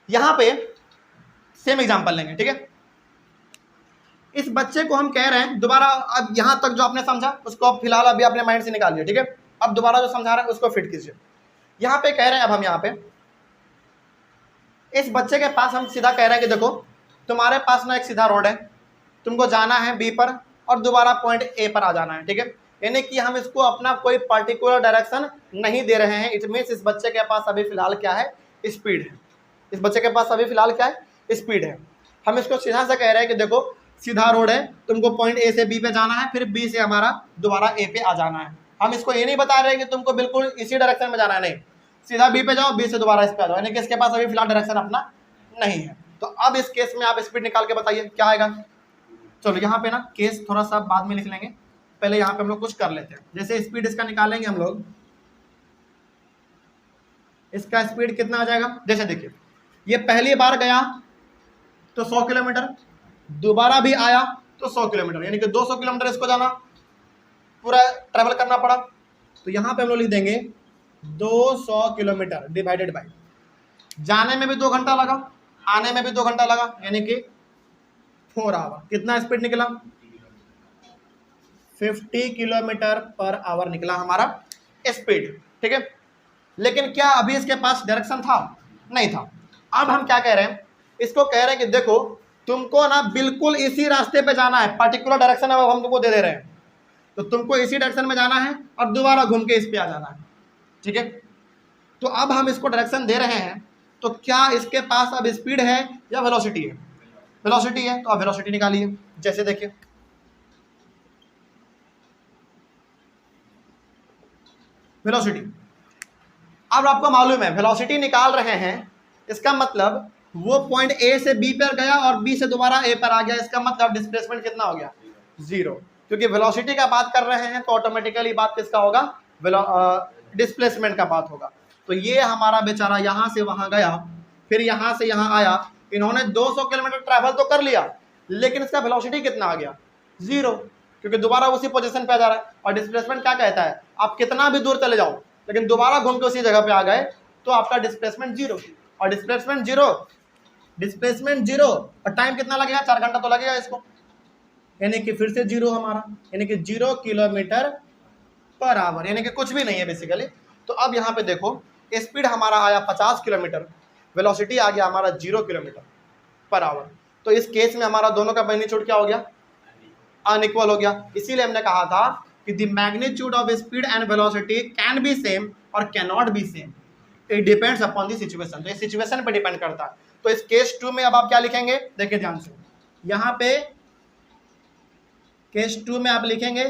यहां पे सेम एग्जांपल लेंगे। ठीक है, इस बच्चे को हम कह रहे हैं दोबारा, अब यहां तक जो आपने समझा उसको अब फिलहाल अभी अपने माइंड से निकाल लिया। ठीक है, अब दोबारा जो समझा रहे हैं उसको फिट कीजिए। यहां पे कह रहे हैं, अब हम यहां पे इस बच्चे के पास हम सीधा कह रहे हैं कि देखो तुम्हारे पास ना एक सीधा रोड है, तुमको जाना है बी पर और दोबारा पॉइंट ए पर आ जाना है। ठीक है, यानी कि हम इसको अपना कोई पर्टिकुलर डायरेक्शन नहीं दे रहे हैं। इट मीन्स इस बच्चे के पास अभी फिलहाल क्या है? स्पीड है। इस बच्चे के पास अभी फिलहाल क्या है? स्पीड है। हम इसको सीधा सा कह रहे हैं कि देखो सीधा रोड है, तुमको पॉइंट ए से बी पे जाना है, फिर बी से हमारा दोबारा ए पे आ जाना है। हम इसको ये नहीं बता रहे कि तुमको बिल्कुल इसी डायरेक्शन में जाना है, नहीं, सीधा बी पे जाओ, बी से दोबारा इस पे आ जाओ, यानी कि इसके पास अभी फिलहाल डायरेक्शन अपना नहीं है। तो अब इस केस में आप स्पीड निकाल के बताइए क्या आएगा। चलो यहाँ पे ना केस थोड़ा सा बाद में लिख लेंगे, पहले यहाँ पे हम लोग कुछ कर लेते हैं। जैसे स्पीड इसका निकालेंगे हम लोग, इसका स्पीड कितना आ जाएगा। जैसे देखिए ये पहली बार गया तो 100 किलोमीटर, दोबारा भी आया तो 100 किलोमीटर, यानी कि 200 किलोमीटर इसको जाना पूरा ट्रैवल करना पड़ा। तो यहाँ पे हम लोग लिख देंगे 200 किलोमीटर डिवाइडेड बाय, जाने में भी 2 घंटा लगा, आने में भी 2 घंटा लगा, यानी कि 4 आवर। कितना स्पीड निकला? 50 किलोमीटर पर आवर निकला हमारा स्पीड। ठीक है, लेकिन क्या अभी इसके पास डायरेक्शन था? नहीं था। अब हम क्या कह रहे हैं, इसको कह रहे हैं कि देखो तुमको ना बिल्कुल इसी रास्ते पे जाना है, पर्टिकुलर डायरेक्शन अब हम तुमको दे दे रहे हैं, तो तुमको इसी डायरेक्शन में जाना है और दोबारा घूम के इस पे आ जाना है। ठीक है, तो अब हम इसको डायरेक्शन दे रहे हैं, तो क्या इसके पास अब स्पीड है या वेलोसिटी है? वेलोसिटी है, तो अब वेलोसिटी निकालिए। जैसे देखिए वेलोसिटी, अब आपको मालूम है वेलोसिटी निकाल रहे हैं, इसका मतलब वो पॉइंट ए से बी पर गया और बी से दोबारा ए पर आ गया, इसका मतलब डिस्प्लेसमेंट कितना हो गया? 0। क्योंकि वेलोसिटी का बात कर रहे हैं तो ऑटोमेटिकली बात किसका होगा? डिस्प्लेसमेंट का बात होगा। तो ये हमारा बेचारा यहाँ से वहाँ गया, फिर यहाँ से यहाँ आया, इन्होंने 200 किलोमीटर ट्रैवल तो कर लिया, लेकिन इसका वेलोसिटी कितना आ गया? 0, क्योंकि दोबारा उसी पोजीशन पे आ जा रहा है। और डिस्प्लेसमेंट क्या कहता है? आप कितना भी दूर चले जाओ लेकिन दोबारा घूम के उसी जगह पे आ गए तो आपका डिस्प्लेसमेंट 0। और डिस्प्लेसमेंट 0 और टाइम कितना लगेगा? 4 घंटा तो लगेगा इसको, यानी कि फिर से 0 हमारा, यानी कि 0 किलोमीटर पर आवर, यानी कि कुछ भी नहीं है बेसिकली। तो अब यहाँ पे देखो स्पीड हमारा आया 50 किलोमीटर, वेलोसिटी आ गया हमारा 0 किलोमीटर पर आवर। तो इस केस में हमारा दोनों का मैग्नीट्यूड क्या हो गया? अनइक्वल हो गया। इसीलिए हमने कहा था कि the magnitude of speed and velocity can be same और can not be same, it depends upon the situation. तो इस सिचुएशन पे डिपेंड करता है। तो इस केस 2 में अब आप क्या लिखेंगे? देखिए ध्यान से, यहाँ पे केस 2 में आप लिखेंगे,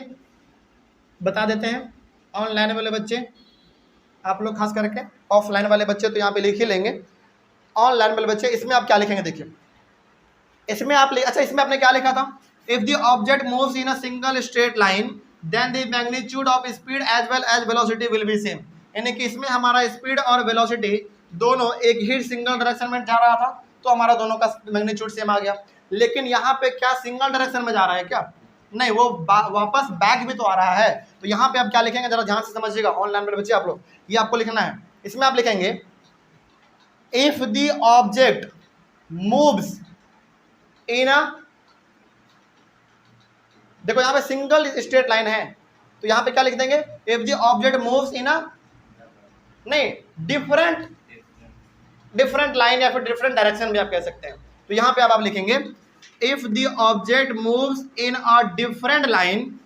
बता देते हैं, ऑनलाइन वाले बच्चे, आप लोग खास करके, ऑफलाइन वाले बच्चे तो यहाँ पे लिख ही लेंगे, ऑनलाइन वाले बच्चे इसमें आप क्या लिखेंगे? देखिए इसमें आप अच्छा इसमें आपने क्या लिखा था? If the object moves in a single straight line then the magnitude of speed as well as velocity will be same. यानी कि इसमें हमारा स्पीड और वेलोसिटी दोनों एक ही सिंगल डायरेक्शन में जा रहा था, तो हमारा दोनों का मैग्नीट्यूड सेम आ गया। लेकिन यहाँ पे क्या सिंगल डायरेक्शन में जा रहा है क्या? नहीं, वो वापस बैक भी तो आ रहा है। तो यहाँ पे आप क्या लिखेंगे? जरा ध्यान से समझिएगा ऑनलाइन वाले बच्चे आप लोग, ये आपको लिखना है। इसमें आप लिखेंगे if the object moves in a, देखो यहाँ पे सिंगल स्ट्रेट लाइन है, तो यहाँ पे क्या लिख देंगे? If the object moves in a, नहीं, डिफरेंट लाइन या फिर डिफरेंट डायरेक्शन भी आप कह सकते हैं। तो यहाँ पे आप लिखेंगे if the object moves in a different line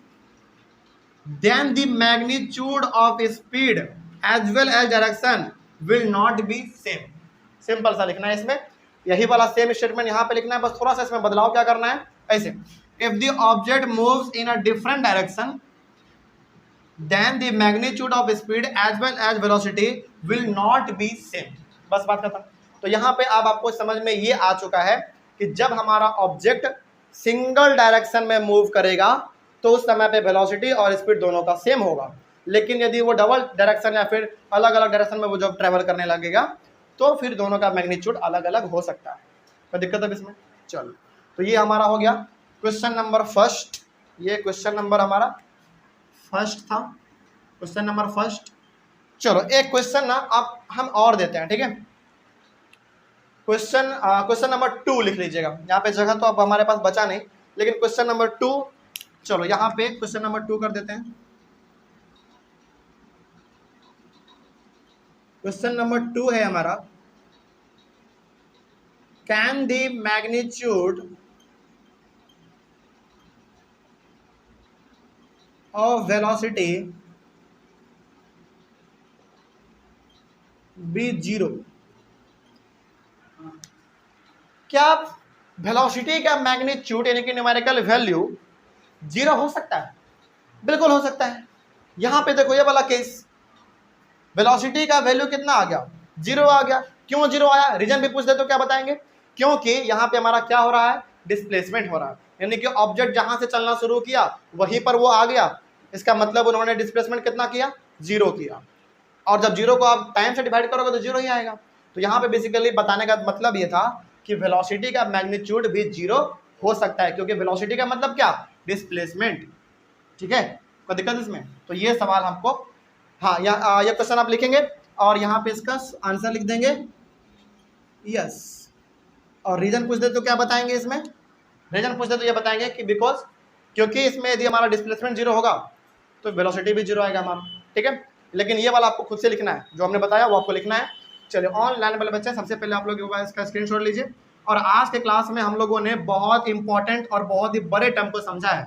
then the magnitude of speed as well as direction will not be same. Simple सा लिखना है इसमें, यही वाला सेम स्टेटमेंट यहाँ पे लिखना है, बस थोड़ा सा इसमें बदलाव क्या करना है, ऐसे if the object moves in a different direction then the magnitude of speed as well as velocity will not be same. बस बात खत्म। तो यहाँ पे अब आपको समझ में ये आ चुका है कि जब हमारा ऑब्जेक्ट सिंगल डायरेक्शन में मूव करेगा तो उस समय पे वेलोसिटी और स्पीड दोनों का सेम होगा, लेकिन यदि वो डबल डायरेक्शन या फिर अलग अलग डायरेक्शन में वो जब ट्रेवल करने लगेगा तो फिर दोनों का मैग्नीट्यूड अलग अलग हो सकता है। कोई दिक्कत है इसमें? चलो, तो ये हमारा हो गया क्वेश्चन नंबर फर्स्ट, ये क्वेश्चन नंबर हमारा फर्स्ट था, क्वेश्चन नंबर फर्स्ट। चलो एक क्वेश्चन ना अब हम और देते हैं, ठीक है? क्वेश्चन नंबर 2 लिख लीजिएगा, यहाँ पे जगह तो अब हमारे पास बचा नहीं, लेकिन क्वेश्चन नंबर 2, चलो यहाँ पे क्वेश्चन नंबर 2 कर देते हैं। क्वेश्चन नंबर 2 है हमारा, can the magnitude of velocity be 0? क्या वेलोसिटी का मैग्नीट्यूड यानी कि न्यूमेरिकल वैल्यू 0 हो सकता है? बिल्कुल हो सकता है। यहाँ पे देखो ये वाला केस, वेलोसिटी का वैल्यू कितना आ गया? 0 आ गया। क्यों 0 आया? रीजन भी पूछ दे तो क्या बताएंगे? क्योंकि यहाँ पे हमारा क्या हो रहा है? डिस्प्लेसमेंट हो रहा है, यानी कि ऑब्जेक्ट जहाँ से चलना शुरू किया वहीं पर वो आ गया, इसका मतलब उन्होंने डिस्प्लेसमेंट कितना किया? 0 किया। और जब 0 को आप टाइम से डिवाइड करोगे तो 0 ही आएगा। तो यहाँ पे बेसिकली बताने का मतलब ये था कि वेलोसिटी का मैग्नीट्यूड भी 0 हो सकता है, क्योंकि वेलोसिटी का मतलब क्या? डिस्प्लेसमेंट। ठीक है, कोई दिक्कत इसमें? तो ये सवाल हमको, हाँ, ये क्वेश्चन आप लिखेंगे और यहाँ पे इसका आंसर लिख देंगे यस। और रीजन पूछ दे तो क्या बताएंगे इसमें? रीजन पूछ दे तो ये बताएंगे कि बिकॉज, क्योंकि इसमें यदि हमारा डिस्प्लेसमेंट 0 होगा तो वेलोसिटी भी 0 आएगा हमारा। ठीक है, लेकिन ये वाला आपको खुद से लिखना है, जो हमने बताया वो आपको लिखना है। चलिए ऑनलाइन वाले बच्चे, सबसे पहले आप लोग इसका स्क्रीनशॉट लीजिए। और आज के क्लास में हम लोगों ने बहुत इंपॉर्टेंट और बहुत ही बड़े टर्म को समझा है।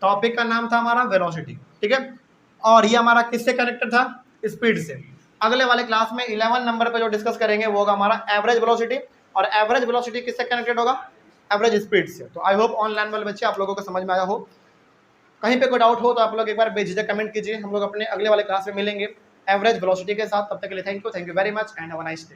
टॉपिक का नाम था हमारा वेलोसिटी, ठीक है, और ये हमारा किससे कनेक्टेड था? स्पीड से। अगले वाले क्लास में 11 नंबर पे जो डिस्कस करेंगे वो होगा हमारा एवरेज वेलोसिटी, और एवरेज वेलोसिटी किससे कनेक्टेड होगा, एवरेज स्पीड से। तो आई होप ऑनलाइन वाले बच्चे आप लोगों को समझ में आया हो। कहीं पे कोई डाउट हो तो आप लोग एक बार बेझिझक कमेंट कीजिए, हम लोग अपने अगले वाले क्लास में मिलेंगे एवरेज वेलोसिटी के साथ। तब तक के लिए thank you very much and have a nice day.